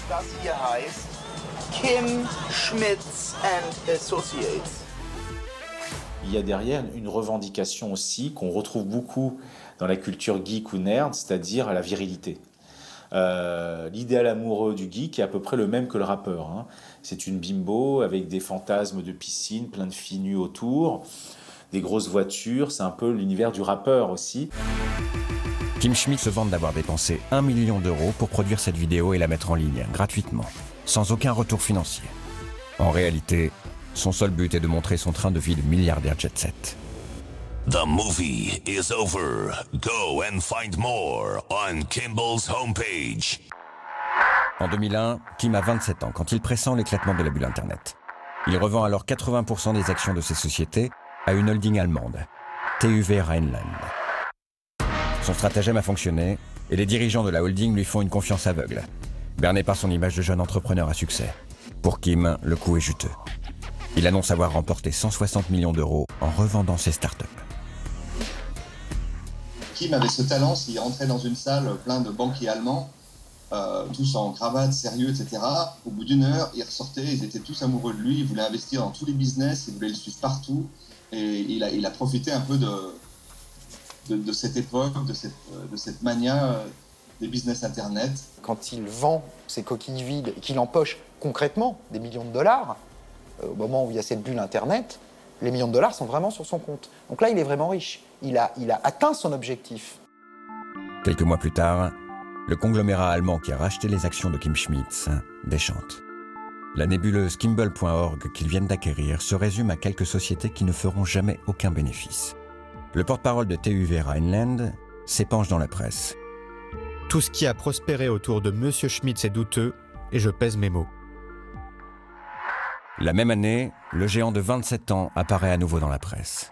Das hier heißt Kim Schmitz and Associates. Il y a derrière une revendication aussi qu'on retrouve beaucoup dans la culture geek ou nerd, c'est-à-dire la virilité. L'idéal amoureux du geek est à peu près le même que le rappeur. Hein. C'est une bimbo avec des fantasmes de piscine, plein de filles nues autour, des grosses voitures, c'est un peu l'univers du rappeur aussi. Kim Schmitz se vante d'avoir dépensé 1 million d'euros pour produire cette vidéo et la mettre en ligne, gratuitement, sans aucun retour financier. En réalité, son seul but est de montrer son train de vie de milliardaire jet-set. The movie is over. Go and find more on Kimball's homepage. En 2001, Kim a 27 ans quand il pressent l'éclatement de la bulle Internet. Il revend alors 80% des actions de ses sociétés à une holding allemande, TÜV Rheinland. Son stratagème a fonctionné et les dirigeants de la holding lui font une confiance aveugle, berné par son image de jeune entrepreneur à succès. Pour Kim, le coup est juteux. Il annonce avoir remporté 160 millions d'euros en revendant ses startups. Kim avait ce talent, s'il rentrait dans une salle plein de banquiers allemands, tous en cravate, sérieux, etc. Au bout d'une heure, ils ressortaient, ils étaient tous amoureux de lui, ils voulaient investir dans tous les business, ils voulaient le suivre partout. Et il a profité un peu de cette époque, de cette mania des business Internet. Quand il vend ses coquilles vides et qu'il empoche concrètement des millions de dollars, au moment où il y a cette bulle Internet, les millions de dollars sont vraiment sur son compte. Donc là, il est vraiment riche. Il a atteint son objectif. Quelques mois plus tard, le conglomérat allemand qui a racheté les actions de Kim Schmitz déchante. La nébuleuse Kimball.org qu'ils viennent d'acquérir se résume à quelques sociétés qui ne feront jamais aucun bénéfice. le porte-parole de TÜV Rheinland s'épanche dans la presse. Tout ce qui a prospéré autour de Monsieur Schmitz est douteux, et je pèse mes mots. La même année, le géant de 27 ans apparaît à nouveau dans la presse.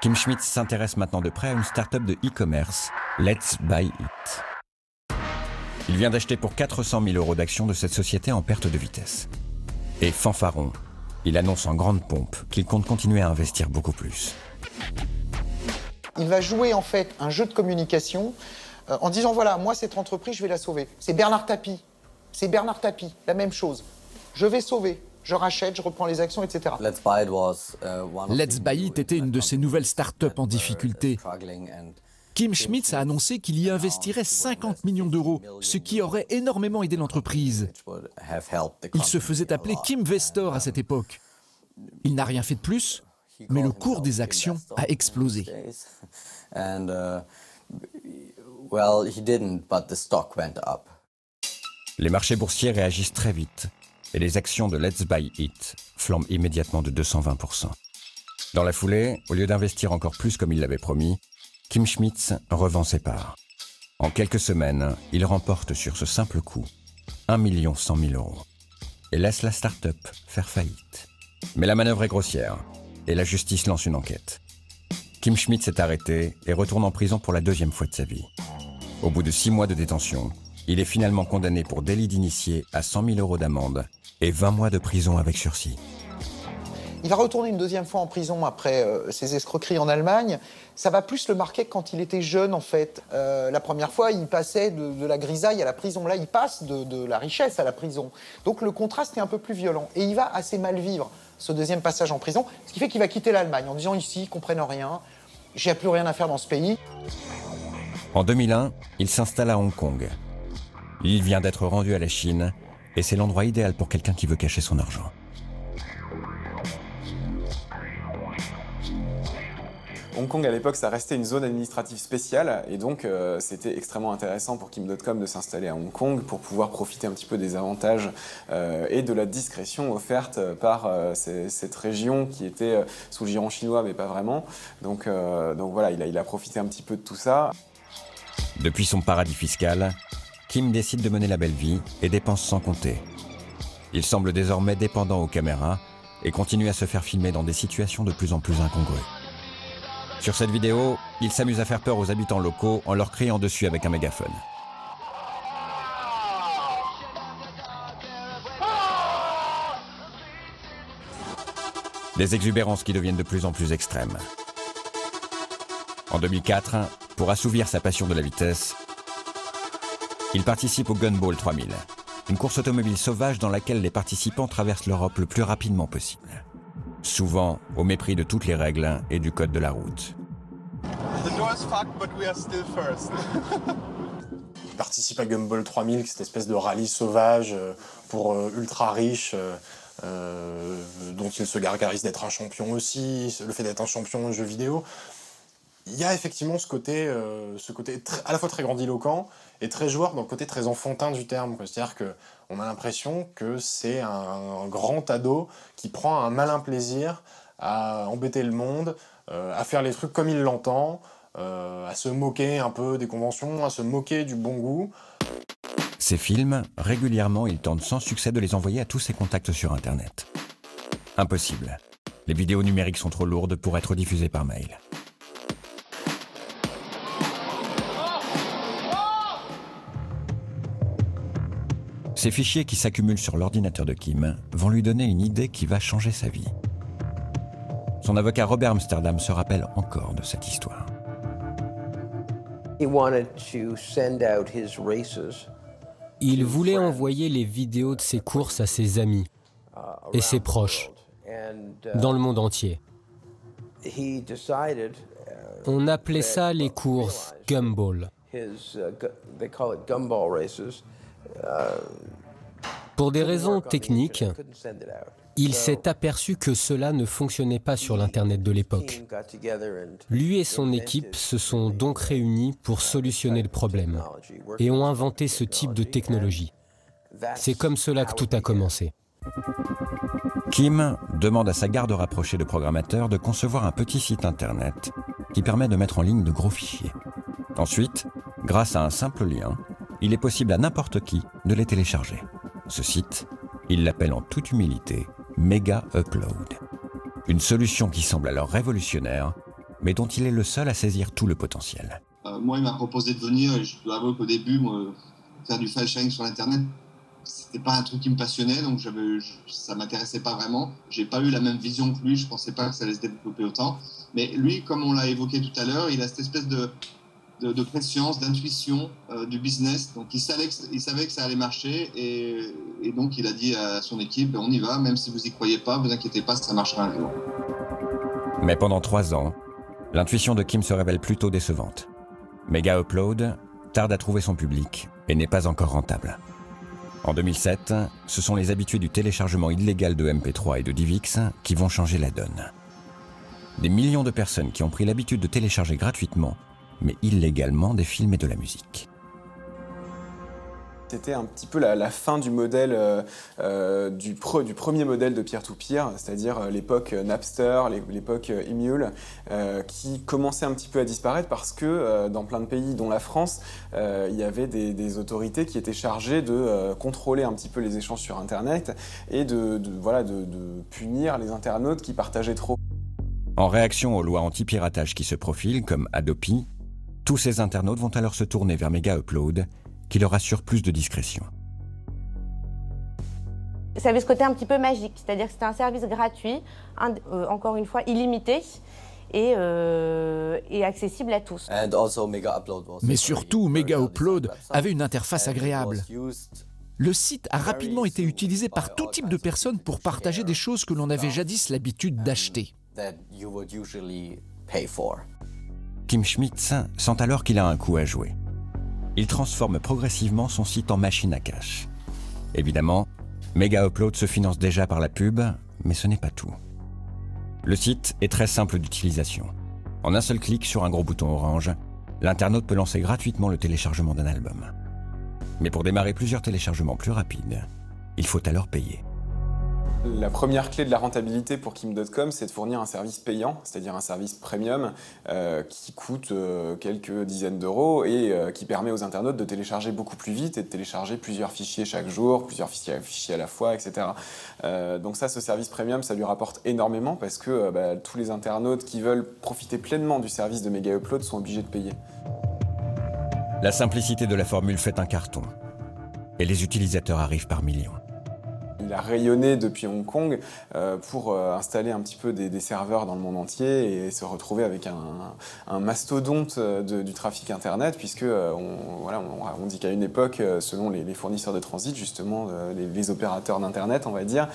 Kim Schmitz s'intéresse maintenant de près à une start-up de e-commerce, Let's Buy It. Il vient d'acheter pour 400 000 € d'actions de cette société en perte de vitesse. Et fanfaron, il annonce en grande pompe qu'il compte continuer à investir beaucoup plus. Il va jouer en fait un jeu de communication en disant voilà, moi cette entreprise, je vais la sauver. C'est Bernard Tapie, la même chose. Je vais sauver, je rachète, je reprends les actions, etc. Let's Buy It était une de ces nouvelles start-up en difficulté. Kim Schmitz a annoncé qu'il y investirait 50 millions d'euros, ce qui aurait énormément aidé l'entreprise. Il se faisait appeler Kim Vestor à cette époque. Il n'a rien fait de plus, mais le cours des actions a explosé. Les marchés boursiers réagissent très vite et les actions de Let's Buy It flambent immédiatement de 220%. Dans la foulée, au lieu d'investir encore plus comme il l'avait promis, Kim Schmitz revend ses parts. En quelques semaines, il remporte sur ce simple coup 1 100 000 € et laisse la start-up faire faillite. Mais la manœuvre est grossière et la justice lance une enquête. Kim Schmitz est arrêté et retourne en prison pour la 2e fois de sa vie. Au bout de 6 mois de détention, il est finalement condamné pour délit d'initié à 100 000 € d'amende et 20 mois de prison avec sursis. Il va retourner une 2e fois en prison après ses escroqueries en Allemagne. Ça va plus le marquer que quand il était jeune, en fait. La première fois, il passait de la grisaille à la prison. Là, il passe de la richesse à la prison. Donc le contraste est un peu plus violent. Et il va assez mal vivre ce 2e passage en prison, ce qui fait qu'il va quitter l'Allemagne en disant ici, ils comprennent rien, j'ai plus rien à faire dans ce pays. En 2001, il s'installe à Hong Kong. L'île vient d'être rendue à la Chine et c'est l'endroit idéal pour quelqu'un qui veut cacher son argent. Hong Kong, à l'époque, ça restait une zone administrative spéciale et donc c'était extrêmement intéressant pour Kim.com de s'installer à Hong Kong pour pouvoir profiter un petit peu des avantages et de la discrétion offerte par cette région qui était sous le giron chinois mais pas vraiment. Donc voilà, il a profité un petit peu de tout ça. Depuis son paradis fiscal, Kim décide de mener la belle vie et dépense sans compter. Il semble désormais dépendant aux caméras et continue à se faire filmer dans des situations de plus en plus incongrues. Sur cette vidéo, il s'amuse à faire peur aux habitants locaux en leur criant dessus avec un mégaphone. Des exubérances qui deviennent de plus en plus extrêmes. En 2004, pour assouvir sa passion de la vitesse, il participe au Gunball 3000, une course automobile sauvage dans laquelle les participants traversent l'Europe le plus rapidement possible. Souvent au mépris de toutes les règles et du code de la route. Il participe à Gumball 3000, cette espèce de rallye sauvage pour ultra riches, dont il se gargarise d'être un champion aussi, le fait d'être un champion de jeux vidéo. Il y a effectivement ce côté à la fois très grandiloquent et très joueur dans le côté très enfantin du terme. C'est-à-dire qu'on a l'impression que c'est un grand ado qui prend un malin plaisir à embêter le monde, à faire les trucs comme il l'entend, à se moquer un peu des conventions, à se moquer du bon goût. Ces films, régulièrement, il tente sans succès de les envoyer à tous ses contacts sur Internet. Impossible. Les vidéos numériques sont trop lourdes pour être diffusées par mail. Ces fichiers qui s'accumulent sur l'ordinateur de Kim vont lui donner une idée qui va changer sa vie. Son avocat Robert Amsterdam se rappelle encore de cette histoire. Il voulait envoyer les vidéos de ses courses à ses amis et ses proches dans le monde entier. On appelait ça les courses Gumball. Pour des raisons techniques, il s'est aperçu que cela ne fonctionnait pas sur l'Internet de l'époque. Lui et son équipe se sont donc réunis pour solutionner le problème et ont inventé ce type de technologie. C'est comme cela que tout a commencé. Kim demande à sa garde rapprochée de programmateurs de concevoir un petit site internet qui permet de mettre en ligne de gros fichiers. Ensuite, grâce à un simple lien, il est possible à n'importe qui de les télécharger. Ce site, il l'appelle en toute humilité Mega Upload. Une solution qui semble alors révolutionnaire, mais dont il est le seul à saisir tout le potentiel. Moi, il m'a proposé de venir, et je dois avouer qu'au début, moi, faire du file sharing sur Internet, c'était pas un truc qui me passionnait, donc ça m'intéressait pas vraiment. J'ai pas eu la même vision que lui, je pensais pas que ça allait se développer autant. Mais lui, comme on l'a évoqué tout à l'heure, il a cette espèce de préscience, d'intuition du business. Donc il savait que ça allait marcher, et donc il a dit à son équipe, on y va, même si vous y croyez pas, vous inquiétez pas, ça marchera un jour. Mais pendant 3 ans, l'intuition de Kim se révèle plutôt décevante. Mega Upload tarde à trouver son public et n'est pas encore rentable. En 2007, ce sont les habitués du téléchargement illégal de MP3 et de DivX qui vont changer la donne. Des millions de personnes qui ont pris l'habitude de télécharger gratuitement, mais illégalement, des films et de la musique. C'était un petit peu la fin du modèle, du premier modèle de peer-to-peer, c'est-à-dire l'époque Napster, l'époque Emule, qui commençait un petit peu à disparaître parce que dans plein de pays, dont la France, il y avait des autorités qui étaient chargées de contrôler un petit peu les échanges sur Internet et de punir les internautes qui partageaient trop. En réaction aux lois anti-piratage qui se profilent, comme Adopi, tous ces internautes vont alors se tourner vers Mega Upload, qui leur assure plus de discrétion. Ça avait ce côté un petit peu magique, c'est-à-dire que c'était un service gratuit, encore une fois illimité et accessible à tous. Mais surtout, Mega Upload avait une interface agréable. Le site a rapidement été utilisé par tout type de personnes pour partager des choses que l'on avait jadis l'habitude d'acheter. Kim Schmitz sent alors qu'il a un coup à jouer. Il transforme progressivement son site en machine à cash. Évidemment, Mega Upload se finance déjà par la pub, mais ce n'est pas tout. Le site est très simple d'utilisation. En un seul clic sur un gros bouton orange, l'internaute peut lancer gratuitement le téléchargement d'un album. Mais pour démarrer plusieurs téléchargements plus rapides, il faut alors payer. La première clé de la rentabilité pour Kim.com, c'est de fournir un service payant, c'est-à-dire un service premium qui coûte quelques dizaines d'euros et qui permet aux internautes de télécharger beaucoup plus vite et de télécharger plusieurs fichiers chaque jour, plusieurs fichiers à la fois, etc. Donc ça, ce service premium, ça lui rapporte énormément parce que tous les internautes qui veulent profiter pleinement du service de Mega Upload sont obligés de payer. La simplicité de la formule fait un carton et les utilisateurs arrivent par millions. Il a rayonné depuis Hong Kong pour installer un petit peu des serveurs dans le monde entier et se retrouver avec un mastodonte du trafic Internet, puisque on dit qu'à une époque, selon les fournisseurs de transit, justement, les opérateurs d'Internet, on va dire,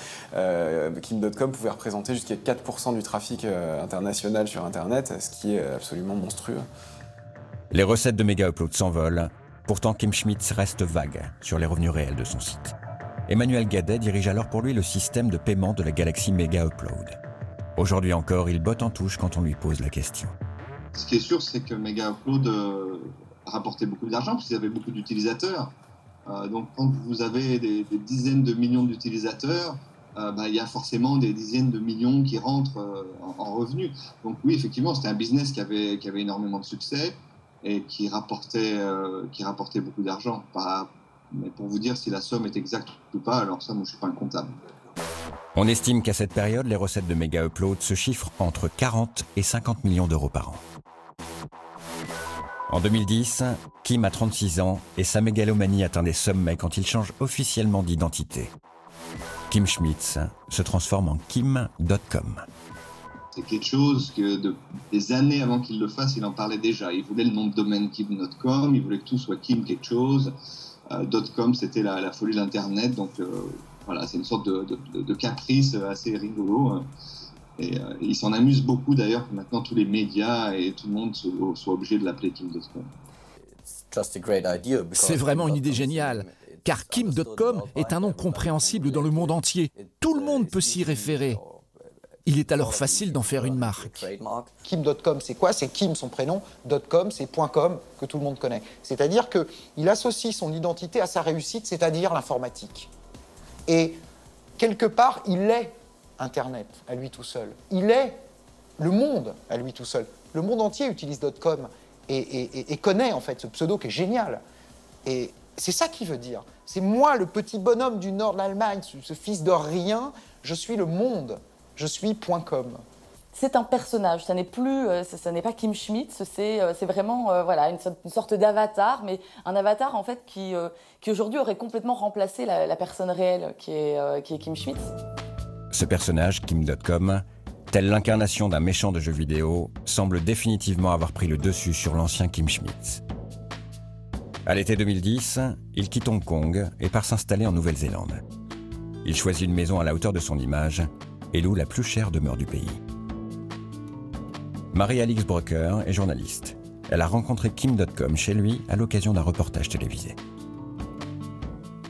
Kim.com pouvait représenter jusqu'à 4% du trafic international sur Internet, ce qui est absolument monstrueux. Les recettes de Mega Upload s'envolent, pourtant Kim Schmitz reste vague sur les revenus réels de son site. Emmanuel Gadet dirige alors pour lui le système de paiement de la galaxie Mega Upload. Aujourd'hui encore, il botte en touche quand on lui pose la question. Ce qui est sûr, c'est que Mega Upload rapportait beaucoup d'argent, parce qu'il y avait beaucoup d'utilisateurs. Donc quand vous avez des dizaines de millions d'utilisateurs, il y a forcément des dizaines de millions qui rentrent en revenus. Donc oui, effectivement, c'était un business qui avait énormément de succès et qui rapportait beaucoup d'argent. Mais pour vous dire si la somme est exacte ou pas, alors ça, moi, je ne suis pas un comptable. On estime qu'à cette période, les recettes de Mega Upload se chiffrent entre 40 et 50 millions d'euros par an. En 2010, Kim a 36 ans et sa mégalomanie atteint des sommets quand il change officiellement d'identité. Kim Schmitz se transforme en Kim.com. C'est quelque chose que des années avant qu'il le fasse, il en parlait déjà. Il voulait le nom de domaine Kim.com, il voulait que tout soit Kim quelque chose. .com, c'était la folie de l'Internet, donc voilà, c'est une sorte de caprice assez rigolo. Et il s'en amuse beaucoup d'ailleurs que maintenant tous les médias et tout le monde soient obligés de l'appeler Kim.com. C'est vraiment une idée géniale, car Kim.com est un nom compréhensible dans le monde entier. Tout le monde peut s'y référer. Il est alors facile d'en faire une marque. Kim.com, c'est quoi? C'est Kim, son prénom. .com, c'est .com, que tout le monde connaît. C'est-à-dire qu'il associe son identité à sa réussite, c'est-à-dire l'informatique. Et quelque part, il est Internet à lui tout seul. Il est le monde à lui tout seul. Le monde entier utilise .com et connaît en fait ce pseudo qui est génial. Et c'est ça qu'il veut dire. C'est moi, le petit bonhomme du nord de l'Allemagne, ce fils de rien, je suis le monde, je suis .com. C'est un personnage, ça n'est plus, ça n'est pas Kim Schmidt, c'est vraiment voilà, une sorte d'avatar, mais un avatar en fait qui aujourd'hui aurait complètement remplacé la personne réelle qui est Kim Schmidt. Ce personnage, Kim.com, tel l'incarnation d'un méchant de jeu vidéo, semble définitivement avoir pris le dessus sur l'ancien Kim Schmidt. À l'été 2010, il quitte Hong Kong et part s'installer en Nouvelle-Zélande. Il choisit une maison à la hauteur de son image et loue la plus chère demeure du pays. Marie-Alix Brucker est journaliste. Elle a rencontré Kim.com chez lui à l'occasion d'un reportage télévisé.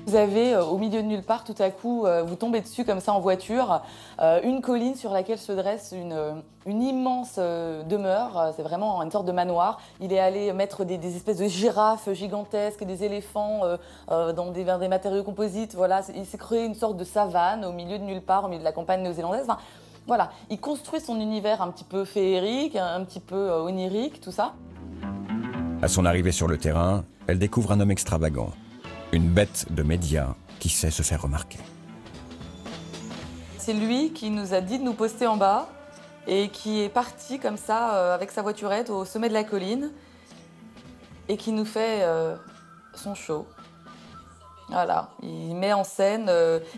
Vous avez au milieu de nulle part, tout à coup, vous tombez dessus comme ça en voiture, une colline sur laquelle se dresse une immense demeure, c'est vraiment une sorte de manoir. Il est allé mettre des espèces de girafes gigantesques, des éléphants vers des matériaux composites. Voilà, il s'est créé une sorte de savane au milieu de nulle part, au milieu de la campagne néo-zélandaise. Enfin, voilà, il construit son univers un petit peu féerique, un petit peu onirique, tout ça. À son arrivée sur le terrain, elle découvre un homme extravagant, une bête de médias qui sait se faire remarquer. C'est lui qui nous a dit de nous poster en bas et qui est parti comme ça avec sa voiturette au sommet de la colline et qui nous fait son show. Voilà, il met en scène,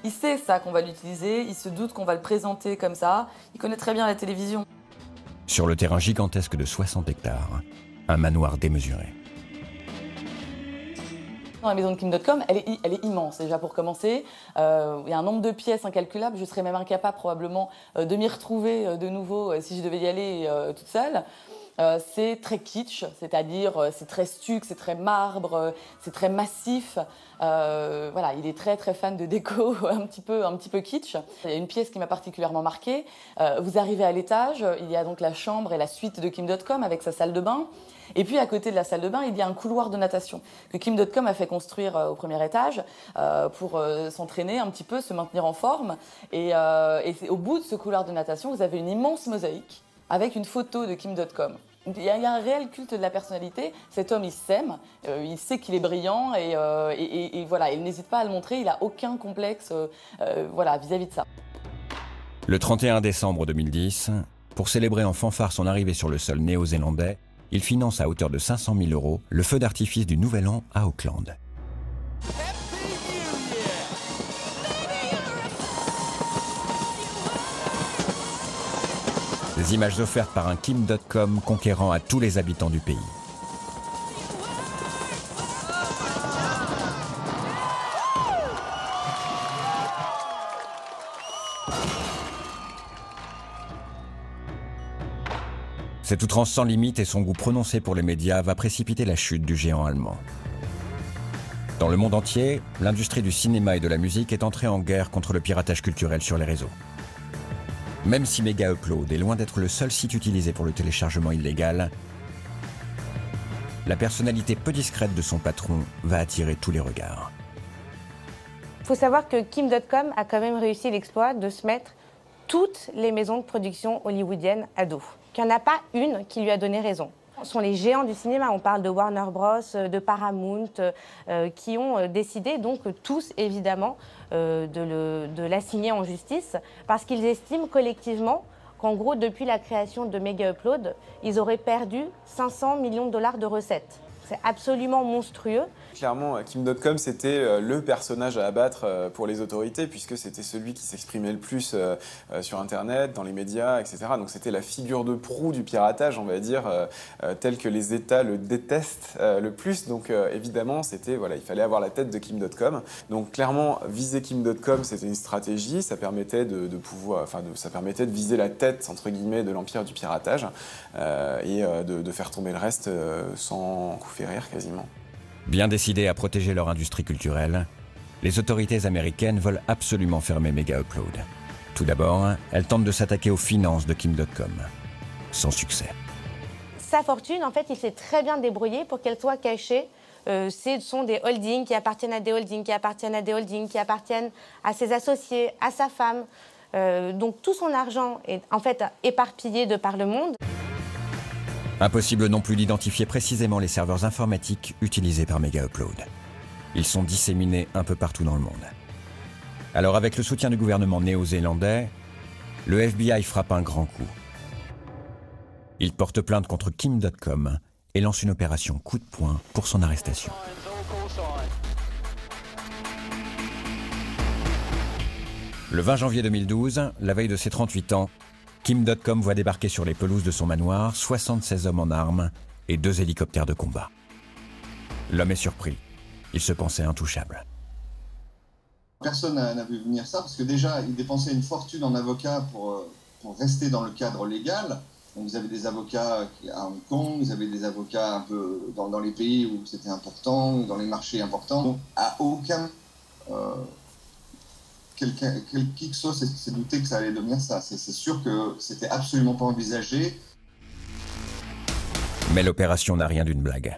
il sait ça qu'on va l'utiliser, il se doute qu'on va le présenter comme ça, il connaît très bien la télévision. Sur le terrain gigantesque de 60 hectares, un manoir démesuré. La maison de Kim.com, elle est immense déjà pour commencer. Il y a un nombre de pièces incalculable, je serais même incapable probablement de m'y retrouver de nouveau si je devais y aller toute seule. C'est très kitsch, c'est-à-dire c'est très stuc, c'est très marbre, c'est très massif. Voilà, il est très très fan de déco un petit peu kitsch. Il y a une pièce qui m'a particulièrement marquée. Vous arrivez à l'étage, il y a donc la chambre et la suite de Kim.com avec sa salle de bain. Et puis à côté de la salle de bain, il y a un couloir de natation que Kim.com a fait construire au premier étage pour s'entraîner un petit peu, se maintenir en forme. Et au bout de ce couloir de natation, vous avez une immense mosaïque avec une photo de Kim.com. Il y a un réel culte de la personnalité. Cet homme, il s'aime, il sait qu'il est brillant et voilà, il n'hésite pas à le montrer. Il n'a aucun complexe voilà, vis-à-vis de ça. Le 31 décembre 2010, pour célébrer en fanfare son arrivée sur le sol néo-zélandais, il finance à hauteur de 500 000 € le feu d'artifice du Nouvel An à Auckland. Des images offertes par un Kim.com conquérant à tous les habitants du pays. Cette outrance sans limite et son goût prononcé pour les médias va précipiter la chute du géant allemand. Dans le monde entier, l'industrie du cinéma et de la musique est entrée en guerre contre le piratage culturel sur les réseaux. Même si Mega Upload est loin d'être le seul site utilisé pour le téléchargement illégal, la personnalité peu discrète de son patron va attirer tous les regards. Il faut savoir que Kim.com a quand même réussi l'exploit de se mettre toutes les maisons de production hollywoodiennes à dos. Il n'y en a pas une qui lui a donné raison. Ce sont les géants du cinéma, on parle de Warner Bros, de Paramount, qui ont décidé donc tous évidemment de l'assigner en justice parce qu'ils estiment collectivement qu'en gros depuis la création de Mega Upload, ils auraient perdu 500 millions de dollars de recettes. C'est absolument monstrueux. Clairement, Kim.com, c'était le personnage à abattre pour les autorités, puisque c'était celui qui s'exprimait le plus sur Internet, dans les médias, etc. Donc c'était la figure de proue du piratage, on va dire, tel que les États le détestent le plus. Donc évidemment, voilà, il fallait avoir la tête de Kim.com. Donc clairement, viser Kim.com, c'était une stratégie. Ça permettait ça permettait de viser la tête, entre guillemets, de l'empire du piratage et de faire tomber le reste sans coup férir quasiment. Bien décidées à protéger leur industrie culturelle, les autorités américaines veulent absolument fermer Mega Upload. Tout d'abord, elles tentent de s'attaquer aux finances de Kim.com. Sans succès. Sa fortune, en fait, il s'est très bien débrouillé pour qu'elle soit cachée. Ce sont des holdings qui appartiennent à des holdings, qui appartiennent à des holdings, qui appartiennent à ses associés, à sa femme. Donc tout son argent est en fait éparpillé de par le monde. Impossible non plus d'identifier précisément les serveurs informatiques utilisés par Mega Upload. Ils sont disséminés un peu partout dans le monde. Alors avec le soutien du gouvernement néo-zélandais, le FBI frappe un grand coup. Il porte plainte contre Kim.com et lance une opération coup de poing pour son arrestation. Le 20 janvier 2012, la veille de ses 38 ans, Kim.com voit débarquer sur les pelouses de son manoir 76 hommes en armes et 2 hélicoptères de combat. L'homme est surpris. Il se pensait intouchable. Personne n'a vu venir ça, parce que déjà, il dépensait une fortune en avocats pour rester dans le cadre légal. Donc, vous avez des avocats à Hong Kong, vous avez des avocats un peu dans les pays où c'était important, dans les marchés importants. Donc, à aucun... qui que soit s'est douté que ça allait devenir ça. C'est sûr que c'était absolument pas envisagé. Mais l'opération n'a rien d'une blague.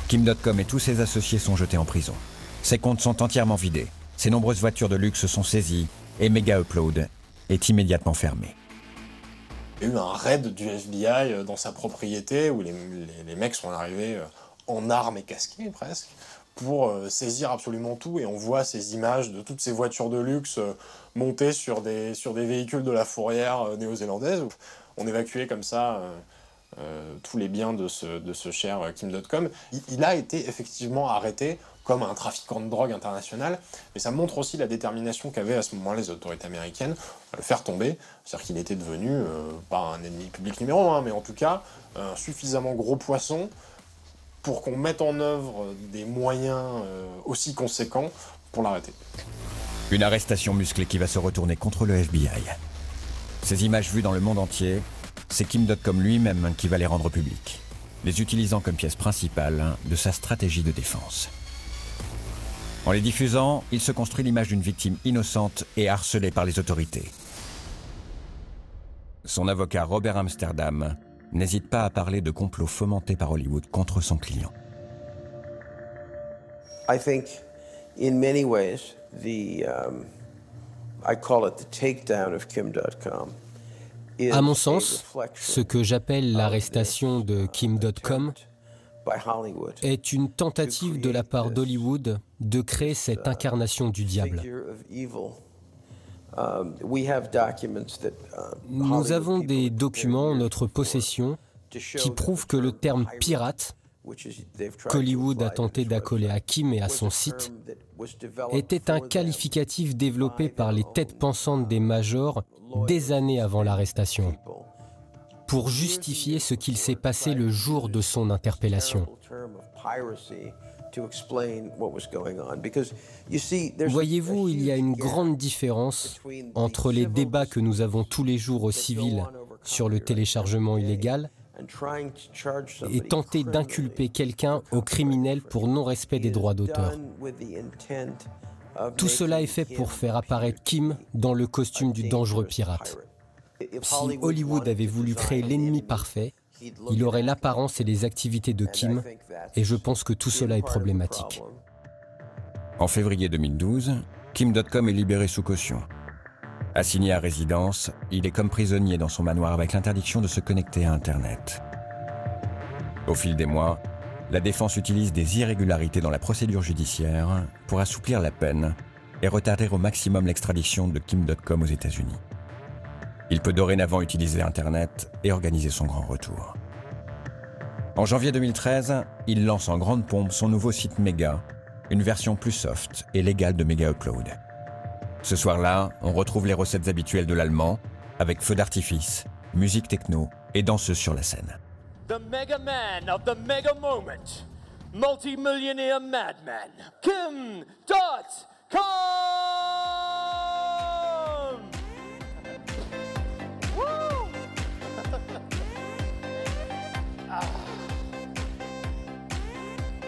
Kim.com et tous ses associés sont jetés en prison. Ses comptes sont entièrement vidés. Ses nombreuses voitures de luxe sont saisies et Mega Upload est immédiatement fermé. Il y a eu un raid du FBI dans sa propriété où les mecs sont arrivés en armes et casqués presque pour saisir absolument tout, et on voit ces images de toutes ces voitures de luxe montées sur des véhicules de la fourrière néo-zélandaise. On évacuait comme ça tous les biens de ce cher Kim.com. Il a été effectivement arrêté comme un trafiquant de drogue international, mais ça montre aussi la détermination qu'avaient à ce moment-là les autorités américaines à le faire tomber. C'est-à-dire qu'il était devenu, pas un ennemi public numéro 1, mais en tout cas un suffisamment gros poisson pour qu'on mette en œuvre des moyens aussi conséquents pour l'arrêter. Une arrestation musclée qui va se retourner contre le FBI. Ces images vues dans le monde entier, c'est Kim.com lui-même qui va les rendre publiques, les utilisant comme pièce principale de sa stratégie de défense. En les diffusant, il se construit l'image d'une victime innocente et harcelée par les autorités. Son avocat Robert Amsterdam n'hésite pas à parler de complots fomentés par Hollywood contre son client. I think, in many ways, I call it the takedown of Kim.com. À mon sens, ce que j'appelle l'arrestation de Kim.com est une tentative de la part d'Hollywood de créer cette incarnation du diable. Nous avons des documents en notre possession qui prouvent que le terme « pirate », qu'Hollywood a tenté d'accoler à Kim et à son site, était un qualificatif développé par les têtes pensantes des majors des années avant l'arrestation, pour justifier ce qu'il s'est passé le jour de son interpellation. Voyez-vous, il y a une grande différence entre les débats que nous avons tous les jours au civil sur le téléchargement illégal et tenter d'inculper quelqu'un au criminel pour non-respect des droits d'auteur. Tout cela est fait pour faire apparaître Kim dans le costume du dangereux pirate. Si Hollywood avait voulu créer l'ennemi parfait, il aurait l'apparence et les activités de Kim, et je pense que tout cela est problématique. En février 2012, Kim.com est libéré sous caution. Assigné à résidence, il est comme prisonnier dans son manoir avec l'interdiction de se connecter à Internet. Au fil des mois, la défense utilise des irrégularités dans la procédure judiciaire pour assouplir la peine et retarder au maximum l'extradition de Kim.com aux États-Unis. Il peut dorénavant utiliser Internet et organiser son grand retour. En janvier 2013, il lance en grande pompe son nouveau site Mega, une version plus soft et légale de Mega Upload. Ce soir-là, on retrouve les recettes habituelles de l'allemand, avec feux d'artifice, musique techno et danseuse sur la scène. The mega man of the mega moment, multi-millionaire madman, Kim.com! Woo!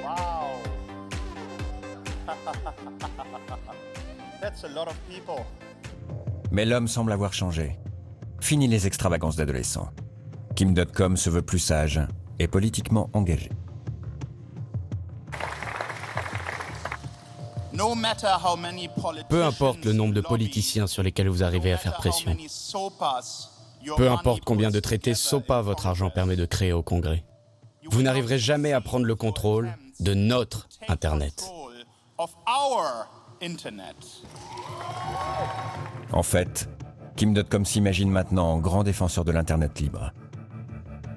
Wow. That's a lot of people. Mais l'homme semble avoir changé. Fini les extravagances d'adolescents. Kim.com se veut plus sage et politiquement engagé. Peu importe le nombre de politiciens sur lesquels vous arrivez à faire pression. Peu importe combien de traités SOPA votre argent permet de créer au Congrès. Vous n'arriverez jamais à prendre le contrôle de notre Internet. En fait, Kim.com s'imagine maintenant en grand défenseur de l'Internet libre.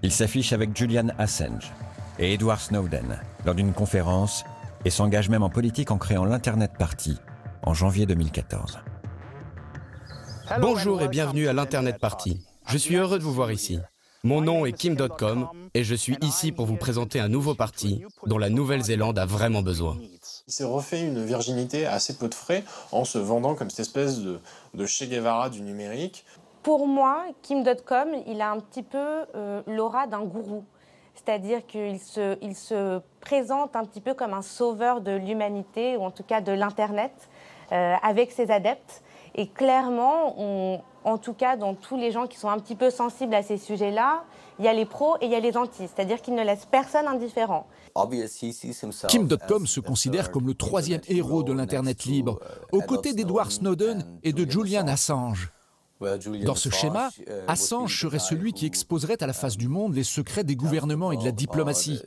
Il s'affiche avec Julian Assange et Edward Snowden lors d'une conférence et s'engage même en politique en créant l'Internet Party en janvier 2014. Bonjour et bienvenue à l'Internet Party. Je suis heureux de vous voir ici. Mon nom est Kim.com et je suis ici pour vous présenter un nouveau parti dont la Nouvelle-Zélande a vraiment besoin. Il s'est refait une virginité à assez peu de frais en se vendant comme cette espèce de Che Guevara du numérique. Pour moi, Kim.com, il a un petit peu l'aura d'un gourou. C'est-à-dire qu'il se présente un petit peu comme un sauveur de l'humanité, ou en tout cas de l'Internet, avec ses adeptes. Et clairement, en tout cas, dans tous les gens qui sont un petit peu sensibles à ces sujets-là, il y a les pros et il y a les antis. C'est-à-dire qu'il ne laisse personne indifférent. Kim.com se considère comme le troisième héros de l'Internet libre, aux côtés d'Edward Snowden et de Julian Assange. Dans ce schéma, Assange serait celui qui exposerait à la face du monde les secrets des gouvernements et de la diplomatie.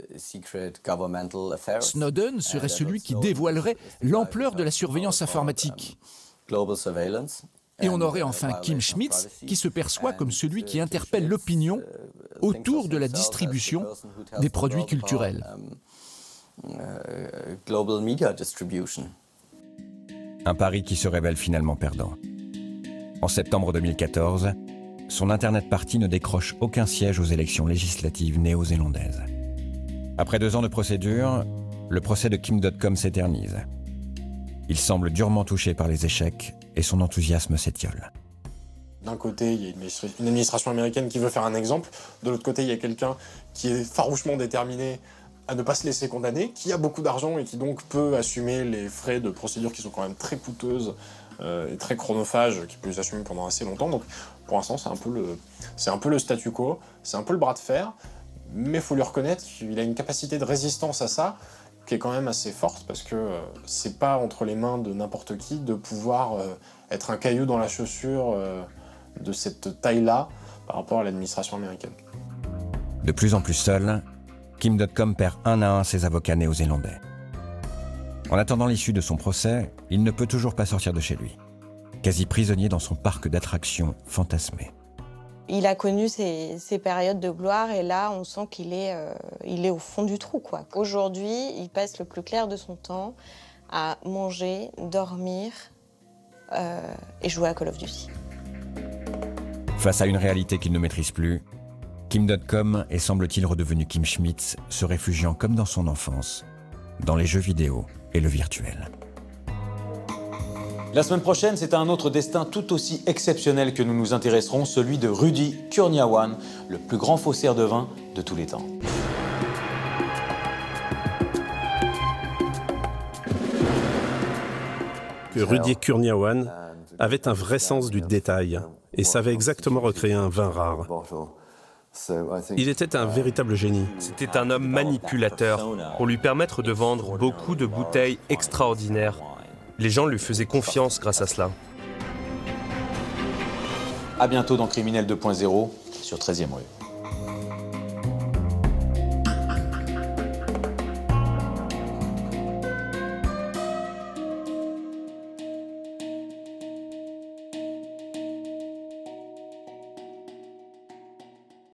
Snowden serait celui qui dévoilerait l'ampleur de la surveillance informatique. Et on aurait enfin Kim Schmitz, qui se perçoit comme celui qui interpelle l'opinion autour de la distribution des produits culturels. Un pari qui se révèle finalement perdant. En septembre 2014, son Internet Party ne décroche aucun siège aux élections législatives néo-zélandaises. Après 2 ans de procédure, le procès de Kim.com s'éternise. Il semble durement touché par les échecs et son enthousiasme s'étiole. D'un côté, il y a une administration américaine qui veut faire un exemple. De l'autre côté, il y a quelqu'un qui est farouchement déterminé à ne pas se laisser condamner, qui a beaucoup d'argent et qui donc peut assumer les frais de procédure qui sont quand même très coûteuses et très chronophages, qui peut les assumer pendant assez longtemps. Donc pour l'instant, c'est un peu le statu quo, c'est un peu le bras de fer, mais il faut lui reconnaître qu'il a une capacité de résistance à ça qui est quand même assez forte, parce que c'est pas entre les mains de n'importe qui de pouvoir être un caillou dans la chaussure de cette taille-là par rapport à l'administration américaine. De plus en plus seul, Kim.com perd un à un ses avocats néo-zélandais. En attendant l'issue de son procès, il ne peut toujours pas sortir de chez lui, quasi prisonnier dans son parc d'attractions fantasmé. Il a connu ces périodes de gloire et là, on sent qu'il est au fond du trou, quoi. Aujourd'hui, il passe le plus clair de son temps à manger, dormir et jouer à Call of Duty. Face à une réalité qu'il ne maîtrise plus, Kim.com est semble-t-il redevenu Kim Schmitz, se réfugiant comme dans son enfance, dans les jeux vidéo et le virtuel. La semaine prochaine, c'est à un autre destin tout aussi exceptionnel que nous nous intéresserons, celui de Rudy Kurniawan, le plus grand faussaire de vin de tous les temps. Rudy Kurniawan avait un vrai sens du détail et savait exactement recréer un vin rare. Il était un véritable génie. C'était un homme manipulateur pour lui permettre de vendre beaucoup de bouteilles extraordinaires. Les gens lui faisaient confiance grâce à cela. À bientôt dans Criminel 2.0 sur 13e rue.